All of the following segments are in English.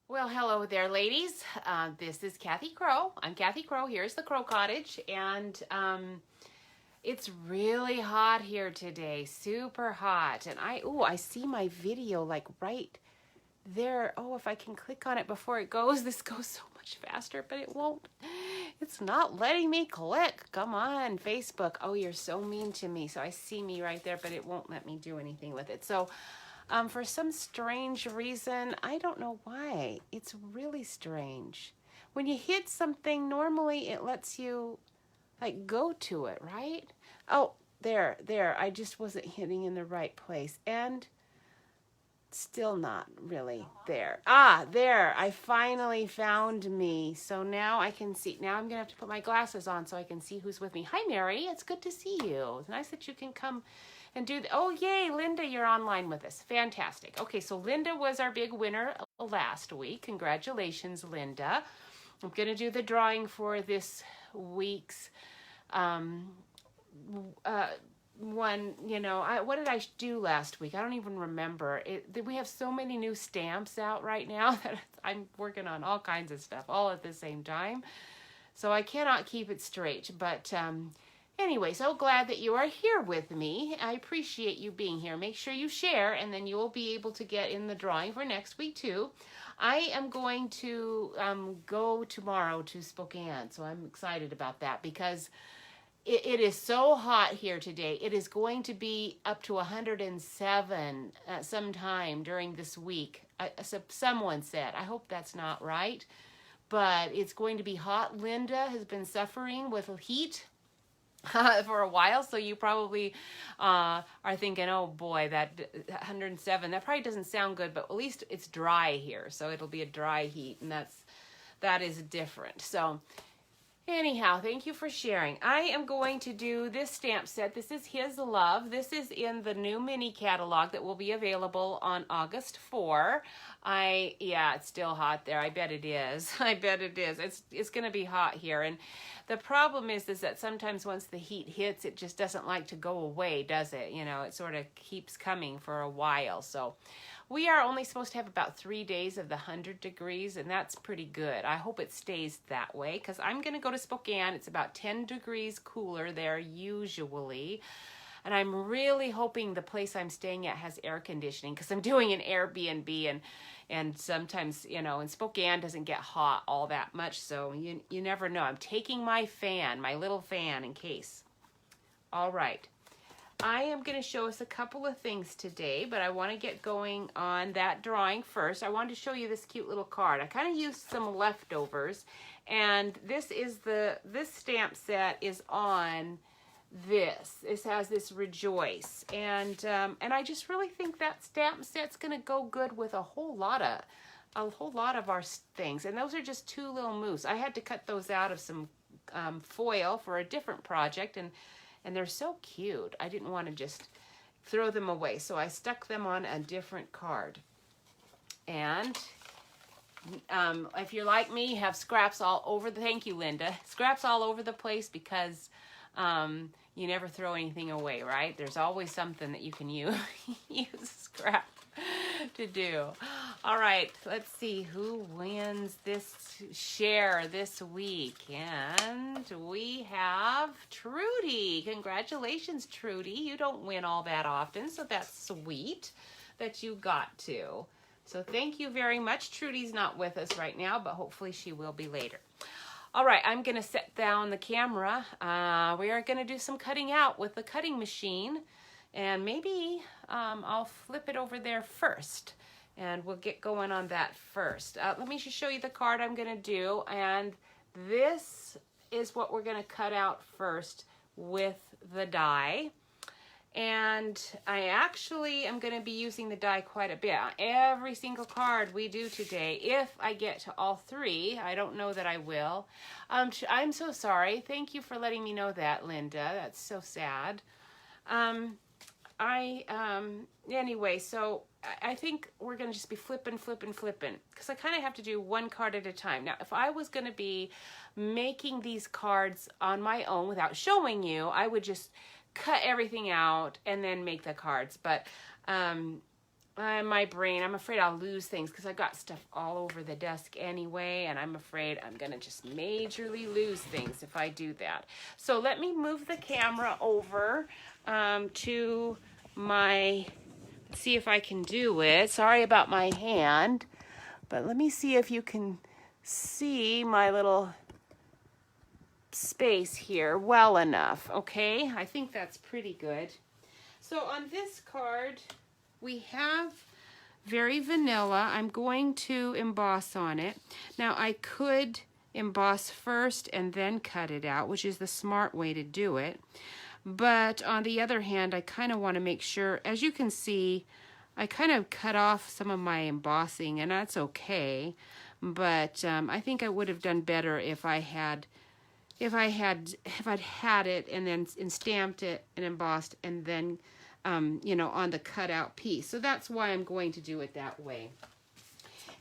Well, hello there, ladies. This is Kathy Crow. I'm Kathy Crow. Here's the Crow Cottage, and it's really hot here today. Super hot, and I see my video like right there. Oh, if I can click on it before it goes, this goes so much faster, but it won't. It's not letting me click. Come on, Facebook. Oh, you're so mean to me. So I see me right there, but it won't let me do anything with it. So for some strange reason, I don't know why. It's really strange. When you hit something, normally it lets you like go to it, right? Oh, there. I just wasn't hitting in the right place. And still not really there. Ah, there. I finally found me. So now I can see. Now I'm going to have to put my glasses on so I can see who's with me. Hi, Mary. It's good to see you. It's nice that you can come and do. Oh, yay, Linda, you're online with us. Fantastic. Okay, so Linda was our big winner last week. Congratulations, Linda. I'm going to do the drawing for this week's one. What did I do last week? I don't even remember. We have so many new stamps out right now that I'm working on all kinds of stuff all at the same time. So I cannot keep it straight. But anyway, so glad that you are here with me. I appreciate you being here. Make sure you share, and then you will be able to get in the drawing for next week too. I am going to go tomorrow to Spokane, so I'm excited about that because it is so hot here today. It is going to be up to 107 sometime during this week. Someone said. I hope that's not right, but it's going to be hot. Linda has been suffering with heat for a while, so you probably are thinking, oh boy, that 107, that probably doesn't sound good, but at least it's dry here, so it'll be a dry heat, and that is different. So anyhow, thank you for sharing. I am going to do this stamp set. This is His Love. This is in the new mini catalog that will be available on August 4. Yeah, it's still hot there. I bet it is. I bet it is. It's going to be hot here. And the problem is that sometimes once the heat hits, it just doesn't like to go away, does it? You know, it sort of keeps coming for a while. So we are only supposed to have about 3 days of the 100 degrees, and that's pretty good. I hope it stays that way because I'm going to go to Spokane. It's about 10 degrees cooler there usually. And I'm really hoping the place I'm staying at has air conditioning because I'm doing an Airbnb, and sometimes, in Spokane doesn't get hot all that much, so you never know. I'm taking my fan, my little fan, in case. All right. I am going to show us a couple of things today, but I want to get going on that drawing first. I wanted to show you this cute little card. I kind of used some leftovers, and this stamp set is on this. This has this Rejoice, and I just really think that stamp set's going to go good with a whole lot of our things. And those are just two little moves. I had to cut those out of some foil for a different project, and they're so cute. I didn't want to just throw them away, so I stuck them on a different card. And if you're like me, you have scraps all over thank you, Linda, scraps all over the place because you never throw anything away, right? There's always something that you can use scrap to do. All right, let's see who wins this share this week. And we have Trudy. Congratulations, Trudy. You don't win all that often, so that's sweet that you got to. So thank you very much. Trudy's not with us right now, but hopefully she will be later. All right, I'm going to set down the camera. We are going to do some cutting out with the cutting machine. And maybe I'll flip it over there first, and we'll get going on that first. Let me just show you the card I'm going to do, and this is what we're going to cut out first with the die. And I actually am going to be using the die quite a bit. Every single card we do today, if I get to all three, I don't know that I will. I'm so sorry. Thank you for letting me know that, Linda. That's so sad. Anyway, so I think we're going to just be flipping, because I kind of have to do one card at a time. Now, if I was going to be making these cards on my own without showing you, I would just cut everything out and then make the cards. But my brain, I'm afraid I'll lose things because I've got stuff all over the desk anyway, and I'm afraid I'm gonna just majorly lose things if I do that. So let me move the camera over to my, see if I can do it. Sorry about my hand, but let me see if you can see my little space here well enough. Okay, I think that's pretty good. So on this card, we have very vanilla. I'm going to emboss on it. Now I could emboss first and then cut it out, which is the smart way to do it. But on the other hand, I kind of want to make sure, as you can see, I kind of cut off some of my embossing, and that's okay. But I think I would have done better if I'd had it and then stamped it and embossed and then you know, on the cutout piece. So that's why I'm going to do it that way.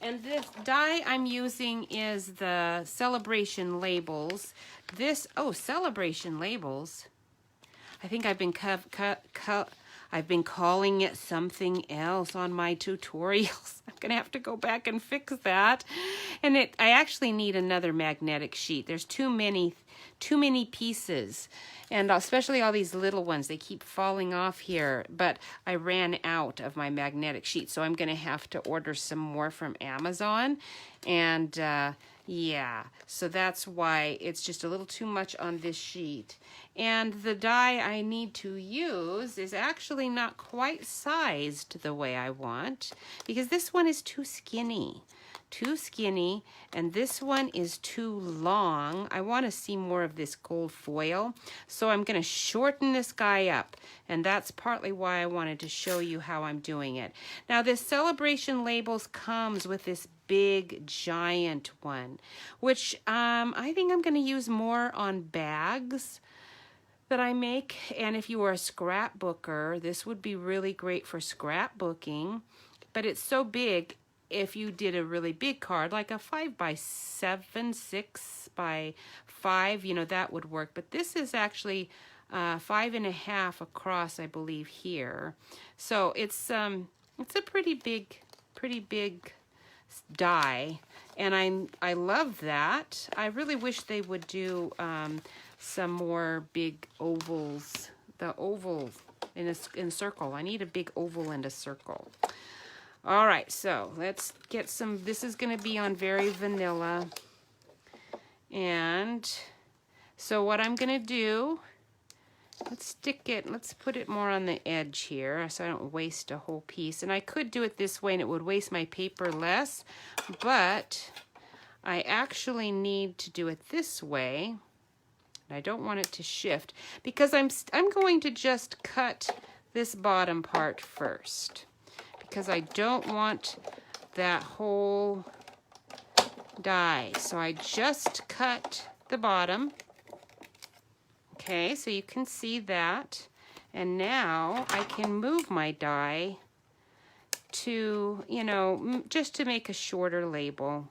And this die I'm using is the Celebration Labels. This, oh, Celebration Labels. I think I've been calling it something else on my tutorials. I'm gonna have to go back and fix that. And I actually need another magnetic sheet. There's too many pieces, and especially all these little ones, they keep falling off here, but I ran out of my magnetic sheet, so I'm gonna have to order some more from Amazon. And yeah, so that's why it's just a little too much on this sheet. And the die I need to use is actually not quite sized the way I want, because this one is too skinny, and this one is too long. I want to see more of this gold foil, so I'm going to shorten this guy up, and that's partly why I wanted to show you how I'm doing it. Now this Celebration Labels comes with this big giant one, which I think I'm going to use more on bags that I make. And if you were a scrapbooker, this would be really great for scrapbooking, but it's so big. If you did a really big card, like a 5x7, 6x5, you know, that would work. But this is actually 5.5 across, I believe, here. So it's a pretty big die, and I love that. I really wish they would do some more big ovals. The oval in a circle. I need a big oval and a circle. All right, so let's get some. This is going to be on very vanilla. And so what I'm going to do, let's put it more on the edge here so I don't waste a whole piece. And I could do it this way and it would waste my paper less, but I actually need to do it this way. I don't want it to shift because I'm going to just cut this bottom part first, because I don't want that whole die. So I just cut the bottom. Okay, so you can see that. And now I can move my die to, you know, just to make a shorter label.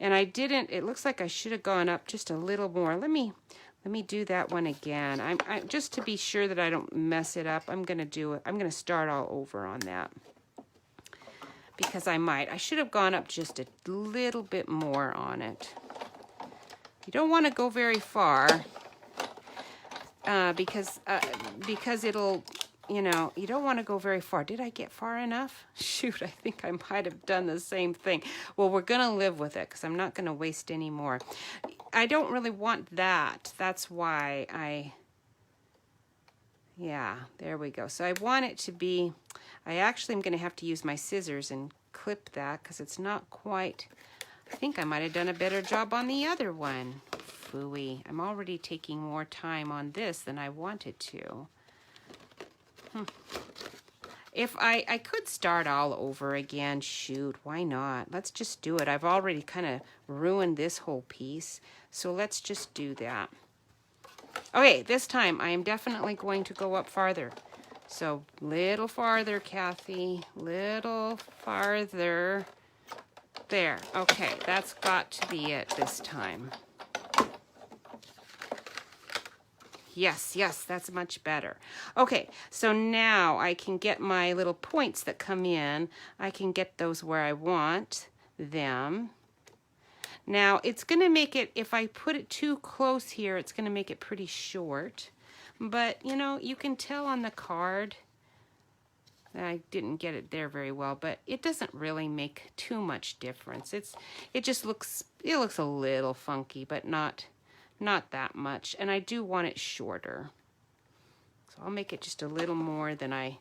And I didn't, it looks like I should have gone up just a little more. Let me do that one again. I'm just to be sure that I don't mess it up, I'm gonna do it. I'm gonna start all over on that, because I should have gone up just a little bit more on it. You don't want to go very far because it'll, you know, you don't want to go very far. Did I get far enough? Shoot, I think I might have done the same thing. Well, we're going to live with it because I'm not going to waste any more. I don't really want that. That's why yeah, there we go. So I want it to be, I actually am going to have to use my scissors and clip that because it's not quite, I think I might have done a better job on the other one. Phooey. I'm already taking more time on this than I wanted to. If I could start all over again, shoot, why not? Let's just do it. I've already kind of ruined this whole piece, so let's just do that. Okay, this time I am definitely going to go up farther. So little farther, Kathy, little farther. There, okay, that's got to be it this time. Yes, yes, that's much better. Okay, so now I can get my little points that come in. I can get those where I want them. Now, it's going to make it, if I put it too close here, it's going to make it pretty short. But, you know, you can tell on the card that I didn't get it there very well, but it doesn't really make too much difference. It just looks, it looks a little funky, but not that much. And I do want it shorter. So I'll make it just a little more than I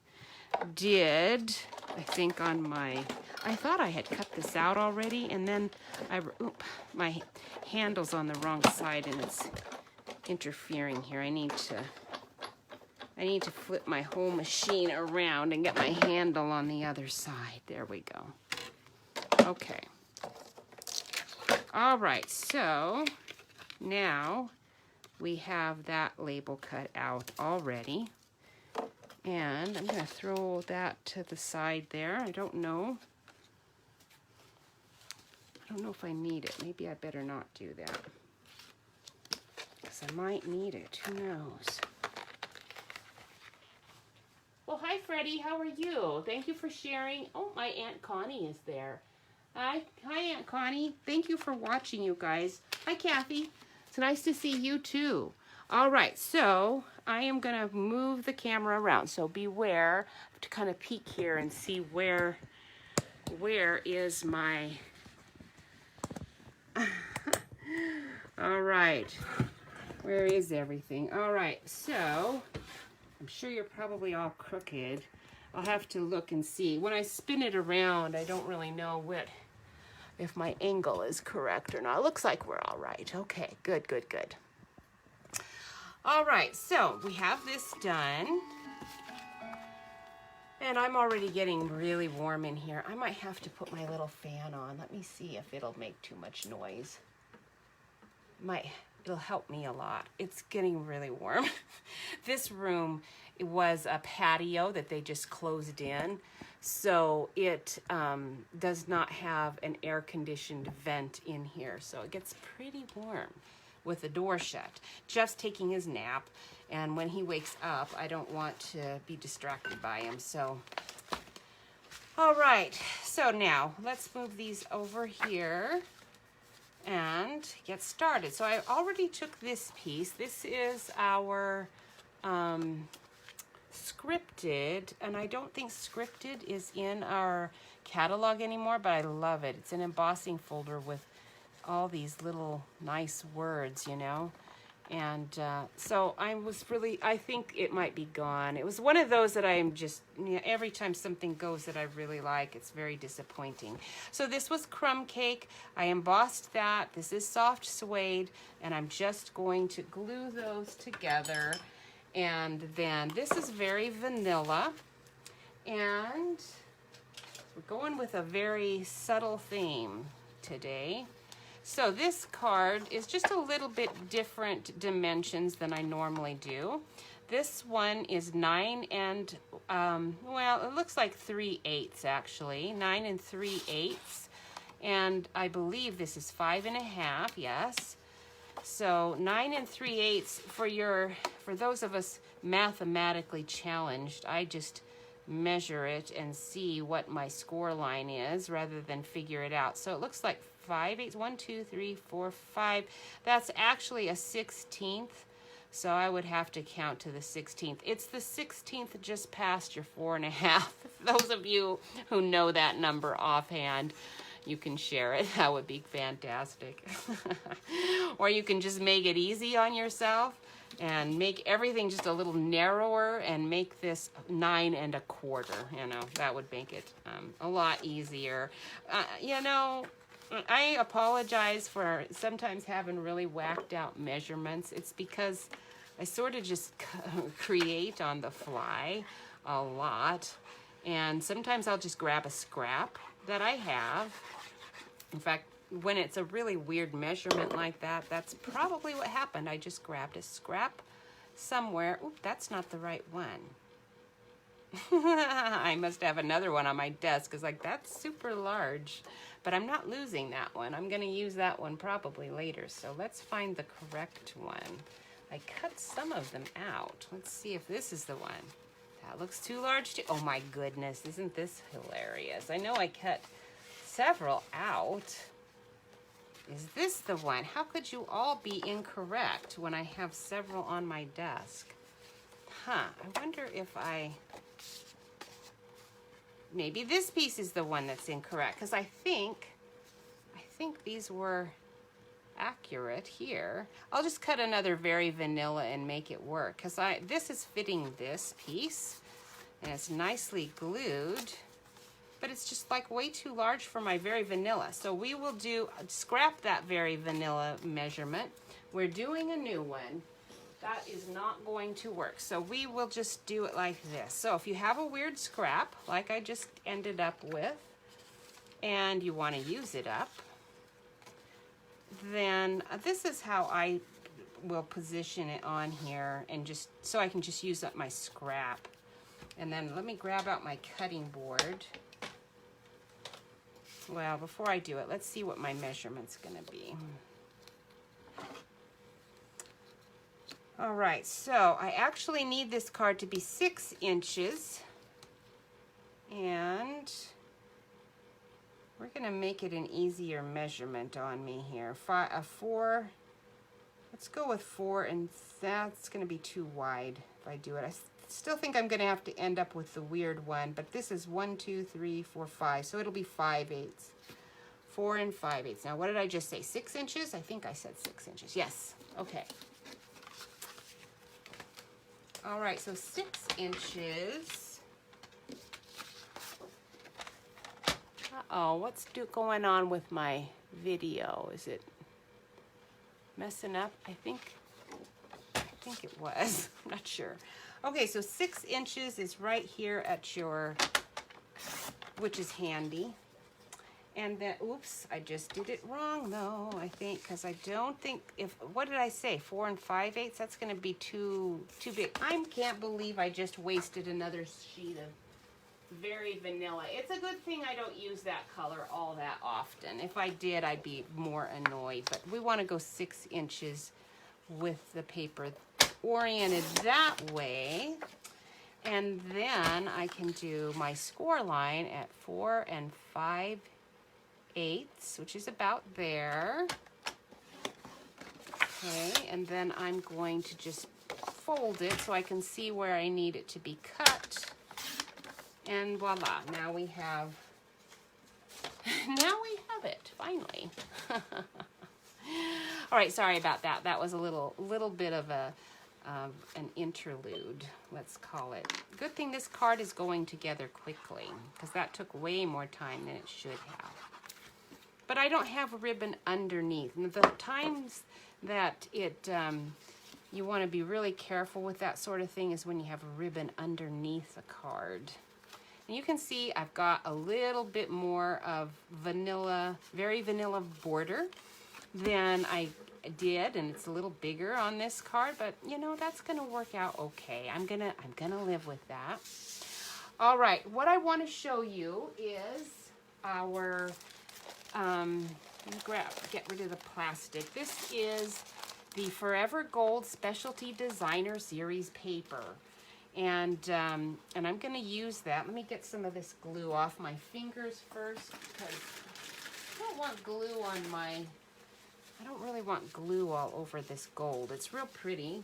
did, I think, on my, I thought I had cut this out already, and then my handle's on the wrong side and it's interfering here. I need to flip my whole machine around and get my handle on the other side. There we go. Okay. All right, so now we have that label cut out already. And I'm going to throw that to the side there. I don't know if I need it. Maybe I better not do that, because I might need it. Who knows? Well, hi, Freddie. How are you? Thank you for sharing. Oh, my Aunt Connie is there. Hi, Aunt Connie. Thank you for watching, you guys. Hi, Kathy. It's nice to see you, too. All right, so I am going to move the camera around. So beware to kind of peek here and see where is my... All right, where is everything? All right, so I'm sure you're probably all crooked. I'll have to look and see. When I spin it around, I don't really know if my angle is correct or not. It looks like we're all right. Okay, good, good, good. All right, so we have this done. And I'm already getting really warm in here. I might have to put my little fan on. Let me see if it'll make too much noise. It'll help me a lot. It's getting really warm. This room, it was a patio that they just closed in. So it does not have an air-conditioned vent in here. So it gets pretty warm with the door shut. Jeff's taking his nap, and when he wakes up, I don't want to be distracted by him. So, all right, so now let's move these over here and get started. So I already took this piece. This is our scripted, and I don't think scripted is in our catalog anymore, but I love it. It's an embossing folder with all these little nice words, you know. And so I think it might be gone. It was one of those that I'm just, you know, every time something goes that I really like, it's very disappointing. So this was crumb cake. I embossed that. This is soft suede, and I'm just going to glue those together. And then this is very vanilla, and we're going with a very subtle theme today. So this card is just a little bit different dimensions than I normally do. This one is 9 and, well, it looks like 3/8 actually, 9 3/8. And I believe this is 5.5, yes. So 9 3/8 for those of us mathematically challenged, I just measure it and see what my score line is rather than figure it out. So it looks like 5/8, 1, 2, 3, 4, 5. That's actually a 16th. So I would have to count to the 16th. It's the 16th just past your 4.5. Those of you who know that number offhand, you can share it. That would be fantastic. Or you can just make it easy on yourself and make everything just a little narrower and make this 9 1/4. You know, that would make it a lot easier. You know, I apologize for sometimes having really whacked out measurements. It's because I sort of just create on the fly a lot. And sometimes I'll just grab a scrap that I have. In fact, when it's a really weird measurement like that, that's probably what happened. I just grabbed a scrap somewhere. Oop, that's not the right one. I must have another one on my desk because like that's super large. But I'm not losing that one. I'm going to use that one probably later. So let's find the correct one. I cut some of them out. Let's see if this is the one. That looks too large too. Oh my goodness, isn't this hilarious? I know I cut several out. Is this the one? How could you all be incorrect when I have several on my desk? Huh, I wonder if maybe this piece is the one that's incorrect, because I think these were accurate here. I'll just cut another very vanilla and make it work, because this is fitting this piece and it's nicely glued, but it's just like way too large for my very vanilla. So we will scrap that very vanilla measurement. We're doing a new one. That is not going to work. So we will just do it like this. So if you have a weird scrap, like I just ended up with, and you want to use it up, then this is how I will position it on here, and just so I can just use up my scrap. And then let me grab out my cutting board. Well, before I do it, let's see what my measurement's gonna be. All right, so I actually need this card to be 6 inches, and we're gonna make it an easier measurement on me here. 4, let's go with 4, and that's gonna be too wide if I do it. I still think I'm gonna have to end up with the weird one, but this is 1, 2, 3, 4, 5, so it'll be 5/8. 4 and 5/8. Now, what did I just say? 6 inches? I think I said 6 inches. Yes, okay. All right, so 6 inches. Uh-oh, what's going on with my video? Is it messing up? I think it was. I'm not sure. Okay, so 6 inches is right here at your, which is handy. And then, oops, I just did it wrong though, I think, because I don't think, what did I say, 4 and 5/8? That's gonna be too big. I can't believe I just wasted another sheet of very vanilla. It's a good thing I don't use that color all that often. If I did, I'd be more annoyed. But we wanna go 6 inches with the paper oriented that way. And then I can do my score line at 4 and 5/8, which is about there. Okay, and then I'm going to just fold it so I can see where I need it to be cut. And voila, now we have it, finally. All right, sorry about that. That was a little bit of an interlude, let's call it. Good thing this card is going together quickly, because that took way more time than it should have. But I don't have a ribbon underneath. And the times that you want to be really careful with that sort of thing is when you have a ribbon underneath the card. And you can see I've got a little bit more of vanilla, very vanilla border than I did, and it's a little bigger on this card, but you know, that's gonna work out okay. I'm gonna live with that. All right, what I want to show you is our let me get rid of the plastic. This is the Forever Gold Specialty Designer Series paper. And I'm going to use that. Let me get some of this glue off my fingers first, because I don't want glue on I don't really want glue all over this gold. It's real pretty.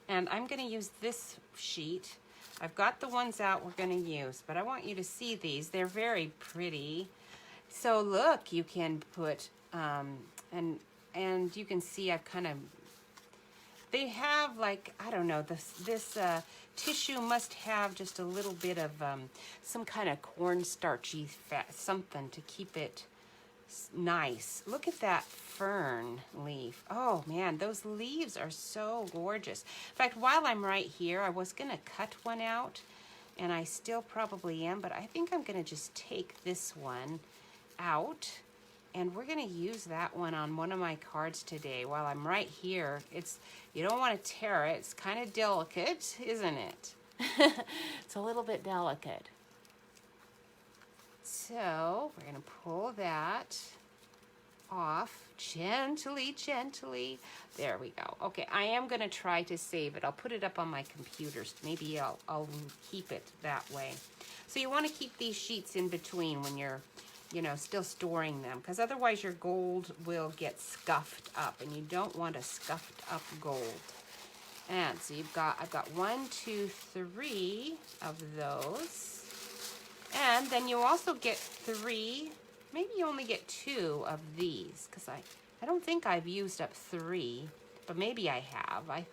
And I'm going to use this sheet. I've got the ones out we're going to use, but I want you to see these. They're very pretty. So look, you can put, and you can see I've kind of, they have like, I don't know, this tissue must have just a little bit of some kind of cornstarchy fat, something to keep it nice. Look at that fern leaf. Oh man, those leaves are so gorgeous. In fact, while I'm right here, I was gonna cut one out, and I still probably am, but I think I'm gonna just take this one out, and we're gonna use that one on one of my cards today. While I'm right here, you don't want to tear it. It's kind of delicate, isn't it? It's a little bit delicate. So we're gonna pull that off gently, gently. There we go. Okay, I am going to try to save it. I'll put it up on my computer. Maybe I'll keep it that way. So you want to keep these sheets in between when you're, you know, still storing them, because otherwise your gold will get scuffed up, and you don't want a scuffed up gold. And so I've got 1, 2, 3 of those. And then you also get 3, maybe you only get 2 of these, because I don't think I've used up 3, but maybe I have. I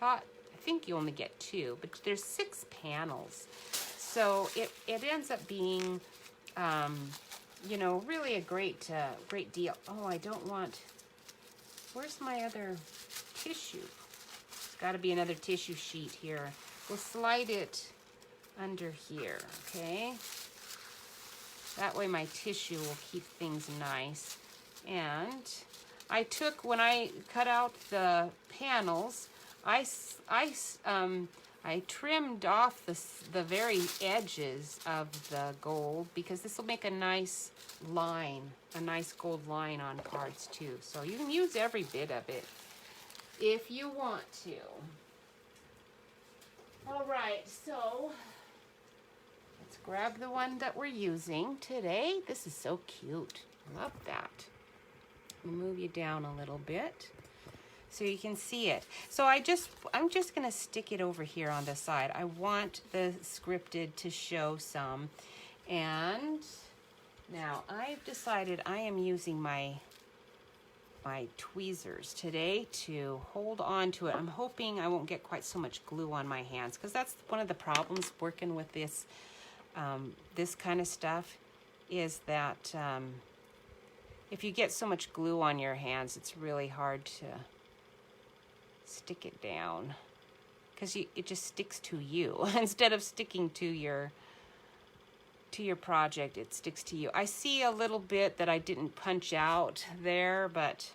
think you only get 2, but there's 6 panels. So it ends up being, you know, really a great deal. Oh, I don't want, where's my other tissue? There's got to be another tissue sheet here. We'll slide it under here, okay? That way my tissue will keep things nice. And I took, when I cut out the panels, I trimmed off the very edges of the gold, because this will make a nice line, a nice gold line on cards too. So you can use every bit of it if you want to. All right, so let's grab the one that we're using today. This is so cute. I love that. I'll move you down a little bit so you can see it. So I'm just gonna stick it over here on the side. I want the scripted to show some. And now I've decided I am using my tweezers today to hold on to it. I'm hoping I won't get quite so much glue on my hands, because that's one of the problems working with this this kind of stuff, is that if you get so much glue on your hands, it's really hard to stick it down, because it just sticks to you instead of sticking to your project. It sticks to you. I see a little bit that I didn't punch out there, but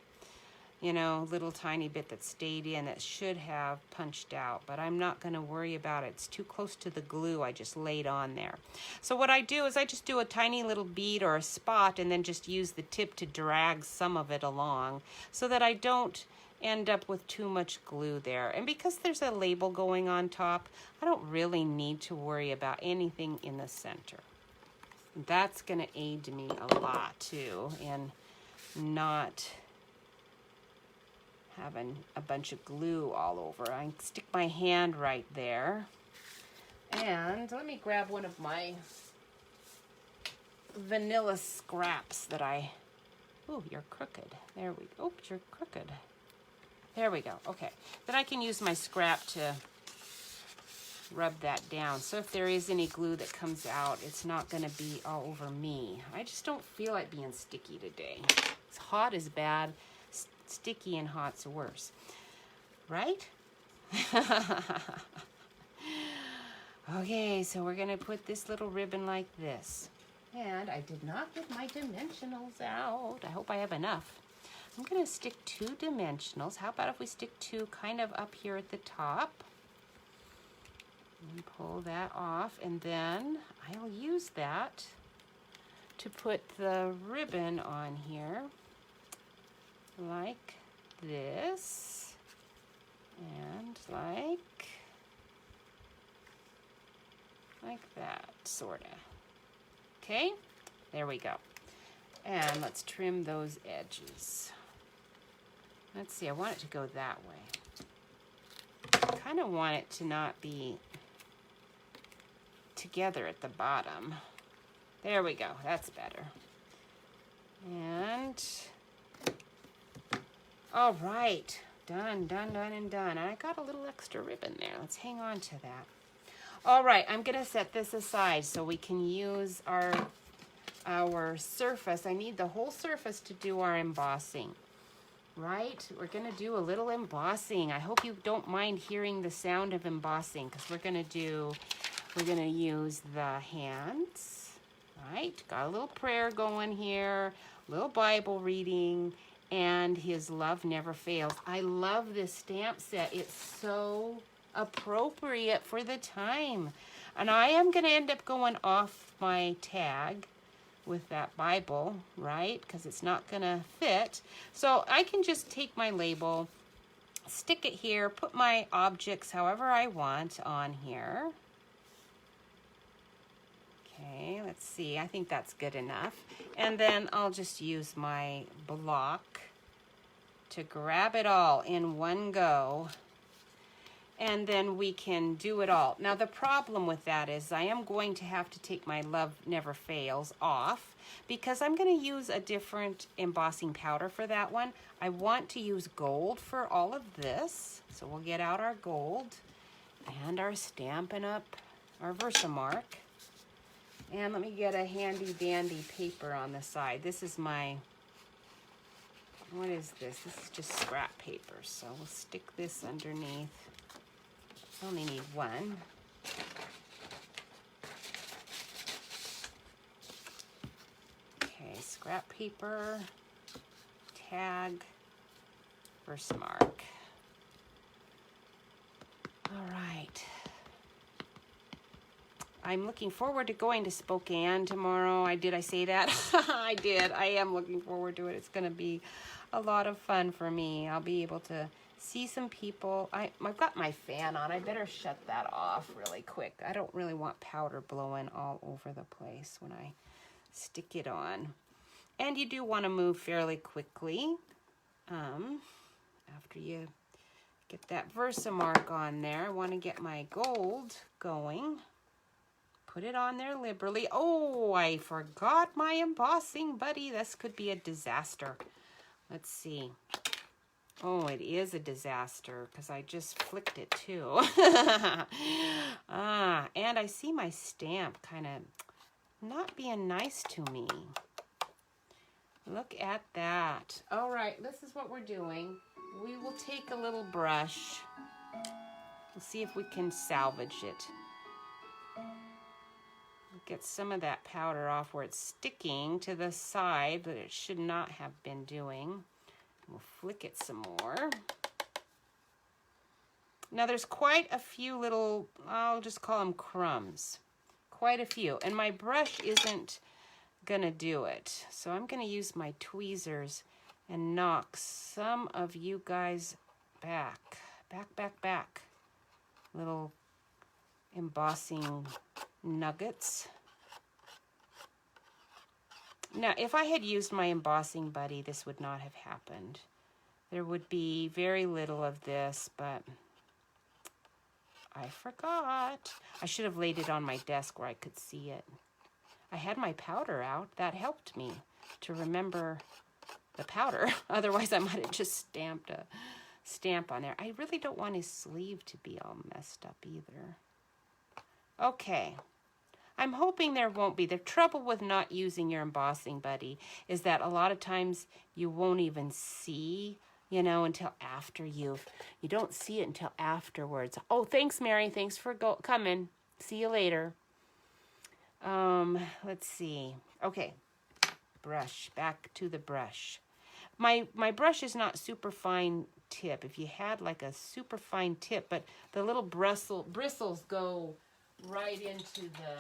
you know, little tiny bit that stayed in that should have punched out, but I'm not going to worry about it. It's too close to the glue I just laid on there. So what I do is I just do a tiny little bead or a spot, and then just use the tip to drag some of it along so that I don't end up with too much glue there. And because there's a label going on top, I don't really need to worry about anything in the center. That's going to aid me a lot too in not having a bunch of glue all over. I stick my hand right there. And let me grab one of my vanilla scraps that oh, you're crooked. There we go. Oops, you're crooked. There we go. Okay. Then I can use my scrap to rub that down. So if there is any glue that comes out, it's not going to be all over me. I just don't feel like being sticky today. It's hot is bad. Sticky and hot's worse. Right? Okay, so we're going to put this little ribbon like this. And I did not get my dimensionals out. I hope I have enough. I'm going to stick 2 dimensionals. How about if we stick 2 kind of up here at the top? And pull that off, and then I'll use that to put the ribbon on here like this, and like that, sorta. Okay, there we go. And let's trim those edges. Let's see, I want it to go that way. I kind of want it to not be together at the bottom. There we go, that's better. And all right, done, done, done, and done. And I got a little extra ribbon there. Let's hang on to that. All right, I'm gonna set this aside so we can use our surface. I need the whole surface to do our embossing, right? We're gonna do a little embossing. I hope you don't mind hearing the sound of embossing, because we're gonna use the hands, right? Got a little prayer going here, a little Bible reading, and His love never fails. I love this stamp set. It's so appropriate for the time. And I am going to end up going off my tag with that Bible, right? Because it's not gonna fit. So I can just take my label, stick it here, put my objects however I want on here. Okay, let's see, I think that's good enough. And then I'll just use my block to grab it all in one go. And then we can do it all. Now the problem with that is I am going to have to take my Love Never Fails off because I'm going to use a different embossing powder for that one. I want to use gold for all of this. So we'll get out our gold and our Stampin' Up, our Versamark. And let me get a handy dandy paper on the side. This is my, what is this? This is just scrap paper. So we'll stick this underneath. I only need one. Okay, scrap paper, tag, Versamark. All right. I'm looking forward to going to Spokane tomorrow. Did I say that? I did. I am looking forward to it. It's going to be a lot of fun for me. I'll be able to see some people. I've got my fan on. I better shut that off really quick. I don't really want powder blowing all over the place when I stick it on. And you do want to move fairly quickly after you get that Versamark on there. I want to get my gold going. Put it on there liberally. Oh, I forgot my embossing buddy. This could be a disaster. Let's see. Oh, it is a disaster because I just flicked it too. And I see my stamp kind of not being nice to me. Look at that. All right, this is what we're doing. We will take a little brush. We'll see if we can salvage it. Get some of that powder off where it's sticking to the side that it should not have been doing. We'll flick it some more. Now there's quite a few little, I'll just call them crumbs. Quite a few. And my brush isn't gonna do it. So I'm gonna use my tweezers and knock some of you guys back. Back. Little embossing nuggets. Now, if I had used my embossing buddy, this would not have happened. There would be very little of this, but I forgot. I should have laid it on my desk where I could see it. I had my powder out. That helped me to remember the powder. Otherwise, I might have just stamped a stamp on there. I really don't want his sleeve to be all messed up either. Okay. I'm hoping there won't be. The trouble with not using your embossing buddy is that a lot of times you won't even see, you know, until after you don't see it until afterwards. Oh, thanks, Mary. Thanks for coming. See you later. Let's see. Okay, brush. Back to the brush. My brush is not super fine tip. If you had like a super fine tip, but the little bristles go right into the,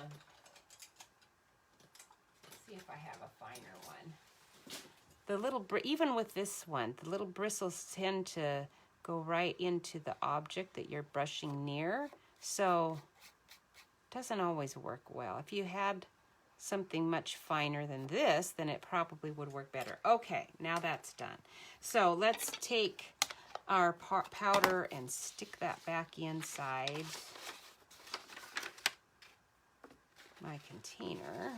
let's see if I have a finer one. The little, even with this one, the little bristles tend to go right into the object that you're brushing near. So it doesn't always work well. If you had something much finer than this, then it probably would work better. Okay, now that's done. So let's take our powder and stick that back inside my container.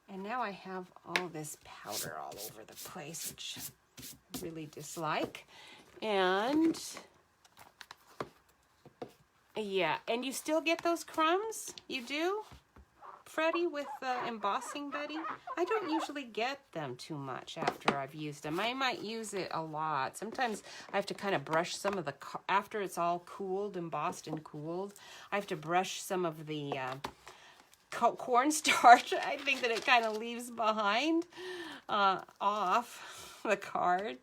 And now I have all this powder all over the place, which I really dislike. And yeah, and you still get those crumbs? You do? Freddie, with the embossing buddy? I don't usually get them too much after I've used them. I might use it a lot. Sometimes I have to kind of brush some of the, after it's all cooled, embossed and cooled, I have to brush some of the cornstarch. I think that it kind of leaves behind off the card.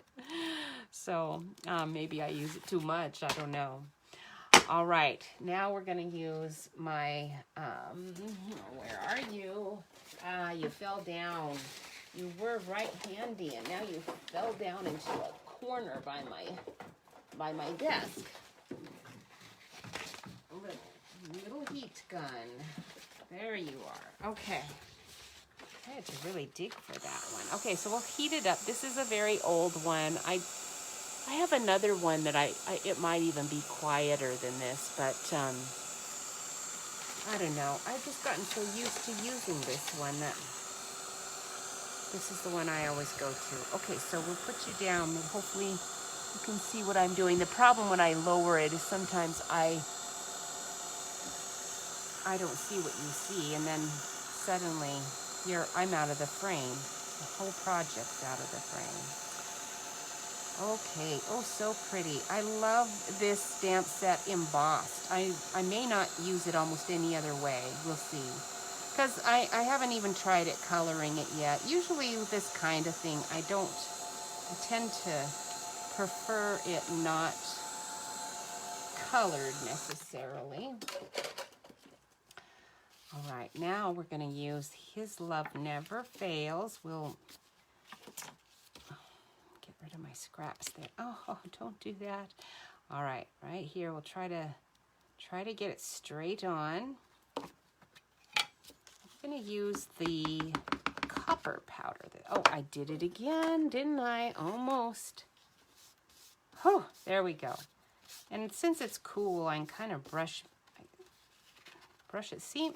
So maybe I use it too much. I don't know. All right, now we're gonna use my, where are you? You fell down. You were right handy, and now you fell down into a corner by my desk. Little heat gun. There you are. Okay. I had to really dig for that one. Okay, so we'll heat it up. This is a very old one. I have another one that it might even be quieter than this, but I don't know. I've just gotten so used to using this one that this is the one I always go to. Okay, so we'll put you down and hopefully you can see what I'm doing. The problem when I lower it is sometimes I don't see what you see, and then suddenly I'm out of the frame. The whole project's out of the frame. Okay, oh, so pretty. I love this stamp set embossed. I may not use it almost any other way. We'll see. Because I haven't even tried it coloring it yet. Usually with this kind of thing, I tend to prefer it not colored necessarily. All right, now we're going to use His Love Never Fails. We'll get rid of my scraps there. Oh, don't do that. All right, right here, we'll try to get it straight on. I'm going to use the copper powder. Oh, I did it again, didn't I? Almost. Oh, there we go. And since it's cool, I can kind of brush it. See,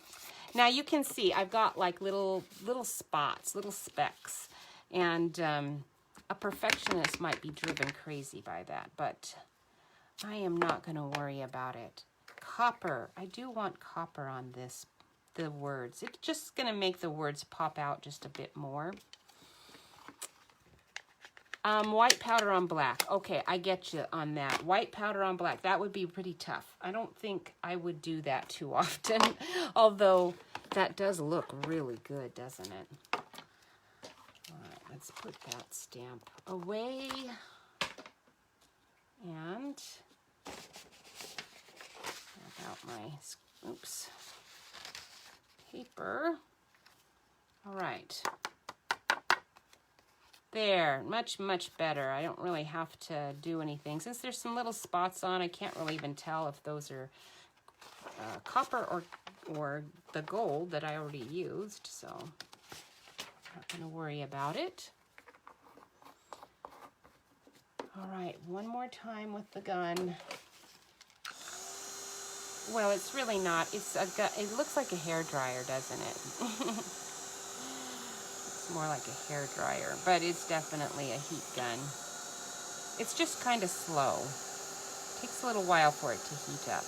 now you can see I've got like little spots, little specks, and a perfectionist might be driven crazy by that, but I am not going to worry about it. Copper, I do want copper on the words. It's just going to make the words pop out just a bit more. White powder on black. Okay, I get you on that. White powder on black. That would be pretty tough. I don't think I would do that too often, although that does look really good, doesn't it? All right, let's put that stamp away. And grab out my, paper. All right. There, much better. I don't really have to do anything. Since there's some little spots on, I can't really even tell if those are copper or the gold that I already used, so I'm not going to worry about it. All right, one more time with the gun. Well, it's really not. It looks like a hairdryer, doesn't it? More like a hair dryer, but it's definitely a heat gun. It's just kind of slow. It takes a little while for it to heat up.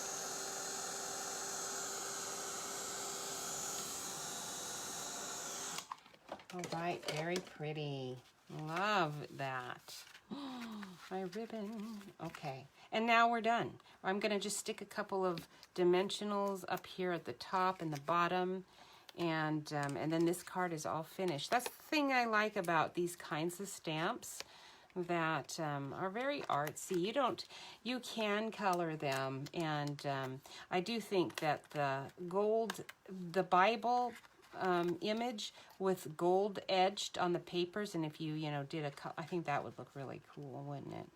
All right, very pretty. Love that. My ribbon. Okay, and now we're done. I'm going to just stick a couple of dimensionals up here at the top and the bottom. And then this card is all finished. That's the thing I like about these kinds of stamps that are very artsy. You can color them, and I do think that the Bible image with gold edged on the papers, and if you did I think that would look really cool, wouldn't it?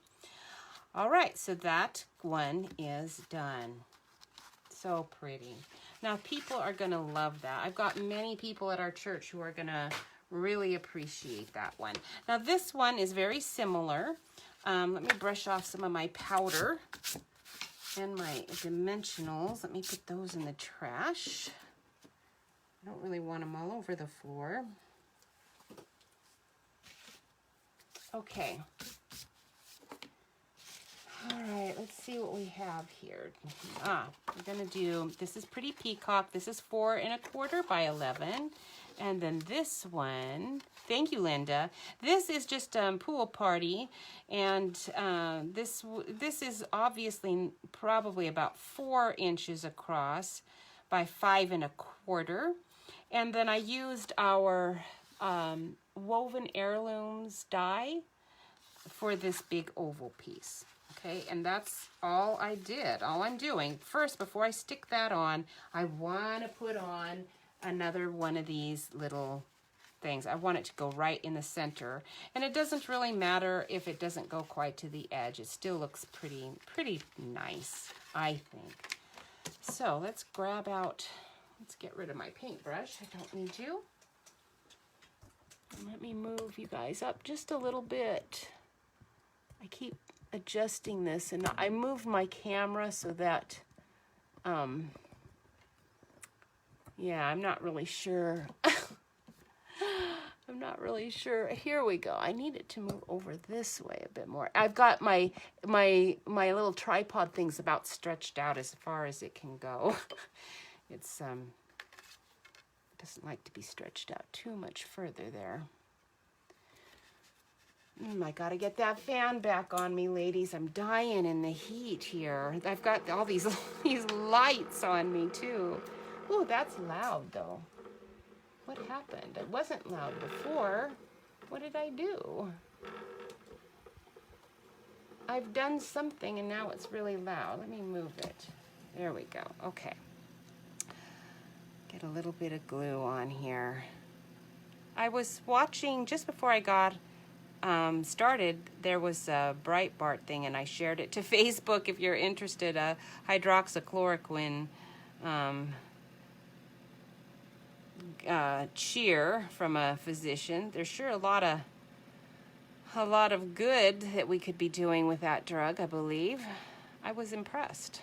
All right, so that one is done. So pretty. Now, people are going to love that. I've got many people at our church who are going to really appreciate that one. Now, this one is very similar. Let me brush off some of my powder and my dimensionals. Let me put those in the trash. I don't really want them all over the floor. Okay. All right, let's see what we have here. We're gonna do, this is Pretty Peacock. This is 4 1/4 by 11. And then this one, thank you, Linda. This is just Pool Party. And this is obviously probably about 4 inches across by 5 1/4. And then I used our Woven Heirlooms die for this big oval piece. Okay, and that's all I did, all I'm doing. First, before I stick that on, I want to put on another one of these little things. I want it to go right in the center. And it doesn't really matter if it doesn't go quite to the edge. It still looks pretty nice, I think. So let's grab out, let's get rid of my paintbrush. I don't need you. And let me move you guys up just a little bit. I keep adjusting this, and I moved my camera so that, yeah, I'm not really sure. I'm not really sure. Here we go. I need it to move over this way a bit more. I've got my little tripod thing's about stretched out as far as it can go. It's doesn't like to be stretched out too much further there. I gotta get that fan back on me, ladies. I'm dying in the heat here. I've got all these lights on me too. Ooh, that's loud though. What happened? It wasn't loud before. What did I do? I've done something and now it's really loud. Let me move it. There we go. Okay. Get a little bit of glue on here. I was watching just before I got started, there was a Breitbart thing, and I shared it to Facebook if you're interested. Hydroxychloroquine cheer from a physician. There's sure a lot of good that we could be doing with that drug, I believe. I was impressed.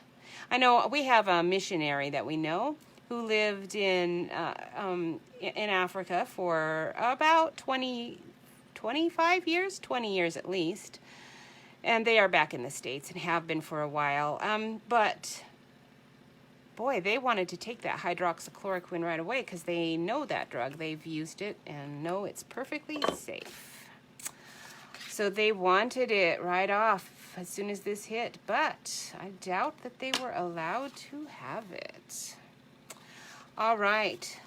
I know we have a missionary that we know who lived in Africa for about 25 years, 20 years at least. And they are back in the States and have been for a while. But boy, they wanted to take that hydroxychloroquine right away because they know that drug. They've used it and know it's perfectly safe. So they wanted it right off as soon as this hit, but I doubt that they were allowed to have it. All right,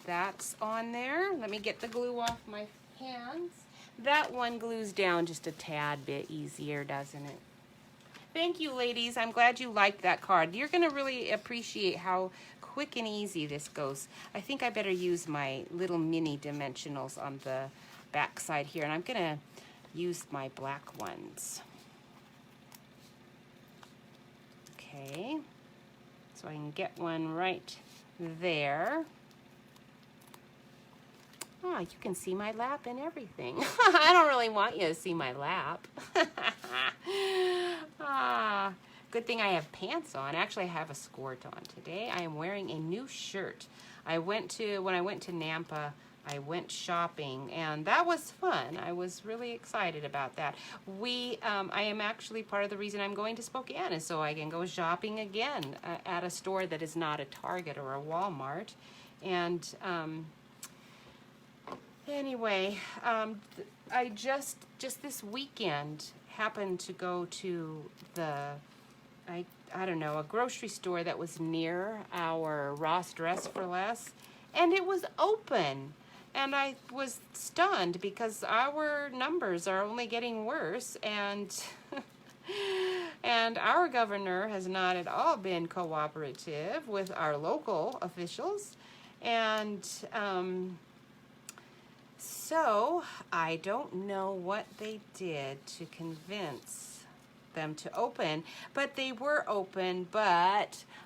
that's on there. Let me get the glue off my hands. That one glues down just a tad bit easier, doesn't it? Thank you, ladies. I'm glad you liked that card. You're going to really appreciate how quick and easy this goes. I think I better use my little mini dimensionals on the back side here, and I'm going to use my black ones. Okay, so I can get one right there. Oh, you can see my lap and everything. I don't really want you to see my lap. Good thing I have pants on. Actually, I have a skirt on today. I am wearing a new shirt. When I went to Nampa, I went shopping, and that was fun. I was really excited about that. I am actually part of the reason I'm going to Spokane is so I can go shopping again at a store that is not a Target or a Walmart. And anyway, I just this weekend happened to go to I don't know, a grocery store that was near our Ross Dress for Less, and it was open. And I was stunned because our numbers are only getting worse, and and our governor has not at all been cooperative with our local officials. And so I don't know what they did to convince them to open, but they were open.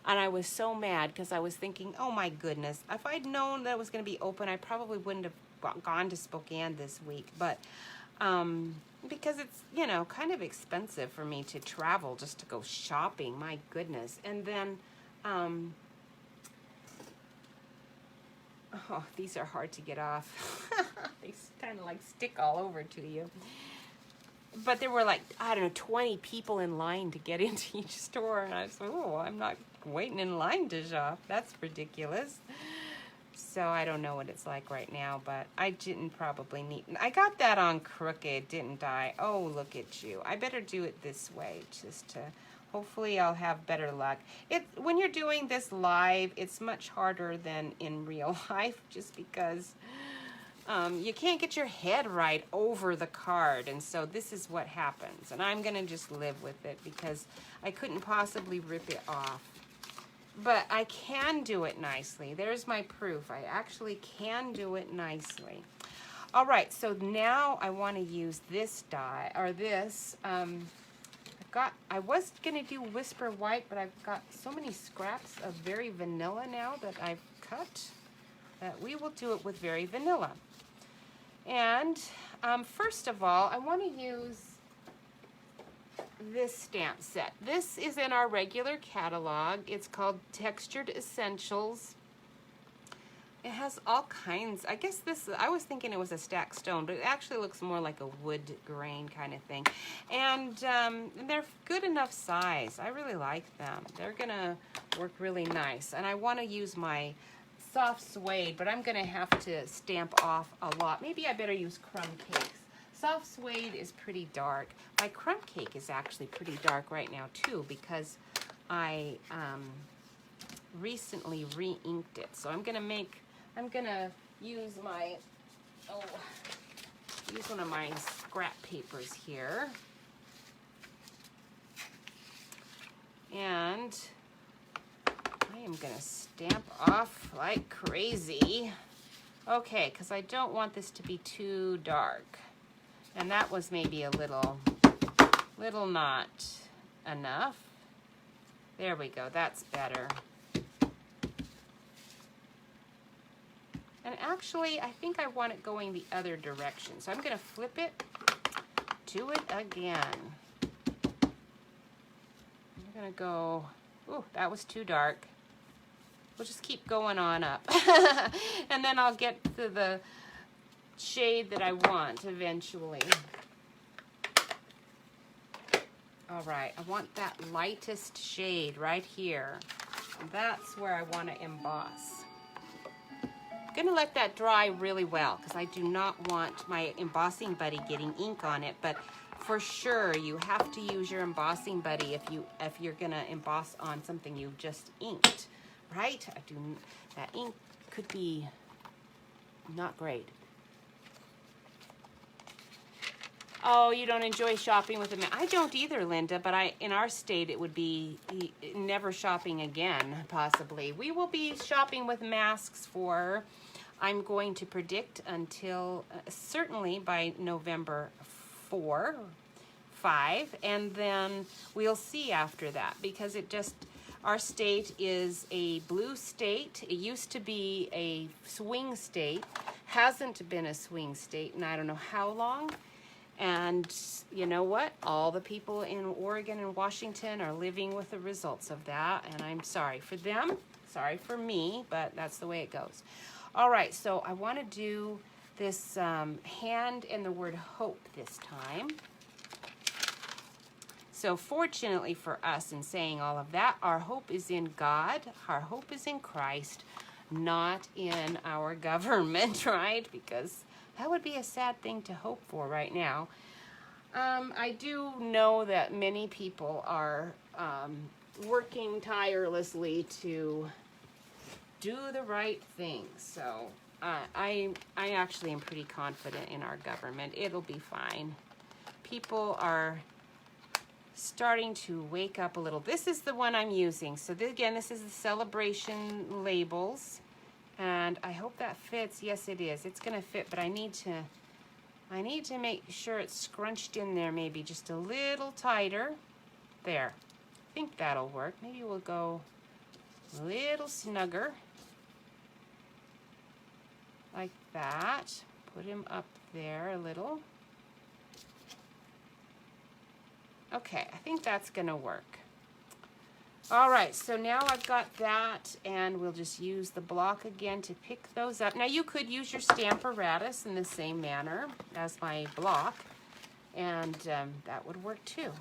And I was so mad because I was thinking, oh my goodness, if I'd known that it was going to be open, I probably wouldn't have gone to Spokane this week. But because it's, you know, kind of expensive for me to travel just to go shopping, my goodness. And then oh, these are hard to get off. They kind of like stick all over to you. But there were like, I don't know, 20 people in line to get into each store. And I was like, oh, I'm not waiting in line to shop. That's ridiculous. So I don't know what it's like right now, but I didn't probably need... I got that on crooked, didn't I? Oh, look at you. I better do it this way just to... Hopefully I'll have better luck. When you're doing this live, it's much harder than in real life just because... you can't get your head right over the card, and so this is what happens. And I'm gonna just live with it because I couldn't possibly rip it off. But I can do it nicely. There's my proof. I actually can do it nicely. All right, so now I want to use this die, or this. I was gonna do Whisper White, but I've got so many scraps of Very Vanilla now that I've cut that we will do it with Very Vanilla. And first of all, I want to use this stamp set. This is in our regular catalog. It's called Textured Essentials. It has all kinds. I guess this, I was thinking it was a stacked stone, but it actually looks more like a wood grain kind of thing. And they're good enough size. I really like them. They're gonna work really nice. And I want to use my soft suede, but I'm gonna have to stamp off a lot. Maybe I better use Crumb Cakes. Soft suede is pretty dark. My crumb cake is actually pretty dark right now too because I recently re-inked it. So I'm gonna use my, use one of my scrap papers here. And I am gonna stamp off like crazy. Okay, because I don't want this to be too dark. And that was maybe a little not enough. There we go, that's better. And actually, I think I want it going the other direction. So I'm gonna flip it, do it again. I'm gonna go, ooh, that was too dark. We'll just keep going on up. And then I'll get to the shade that I want eventually. All right, I want that lightest shade right here. That's where I want to emboss. I'm gonna let that dry really well because I do not want my embossing buddy getting ink on it, but for sure you have to use your embossing buddy if you're gonna emboss on something you just inked, right? That ink could be not great. Oh, you don't enjoy shopping with a mask? I don't either, Linda, but in our state it would be never shopping again, possibly. We will be shopping with masks for, I'm going to predict until, certainly by November 5, and then we'll see after that because our state is a blue state. It used to be a swing state, hasn't been a swing state in I don't know how long. And you know what? All the people in Oregon and Washington are living with the results of that. And I'm sorry for them, sorry for me, but that's the way it goes. All right, so I want to do this hand and the word hope this time. So fortunately for us in saying all of that, our hope is in God. Our hope is in Christ, not in our government, right? Because that would be a sad thing to hope for right now. I do know that many people are working tirelessly to do the right thing. So I actually am pretty confident in our government. It'll be fine. People are starting to wake up a little. This is the one I'm using. So again, this is the celebration labels. And I hope that fits. Yes, it is. It's gonna fit, but I need to make sure it's scrunched in there maybe just a little tighter. There. I think that'll work. Maybe we'll go a little snugger. Like that. Put him up there a little. Okay, I think that's gonna work. All right, so now I've got that, and we'll just use the block again to pick those up. Now you could use your Stamparatus in the same manner as my block, and that would work too.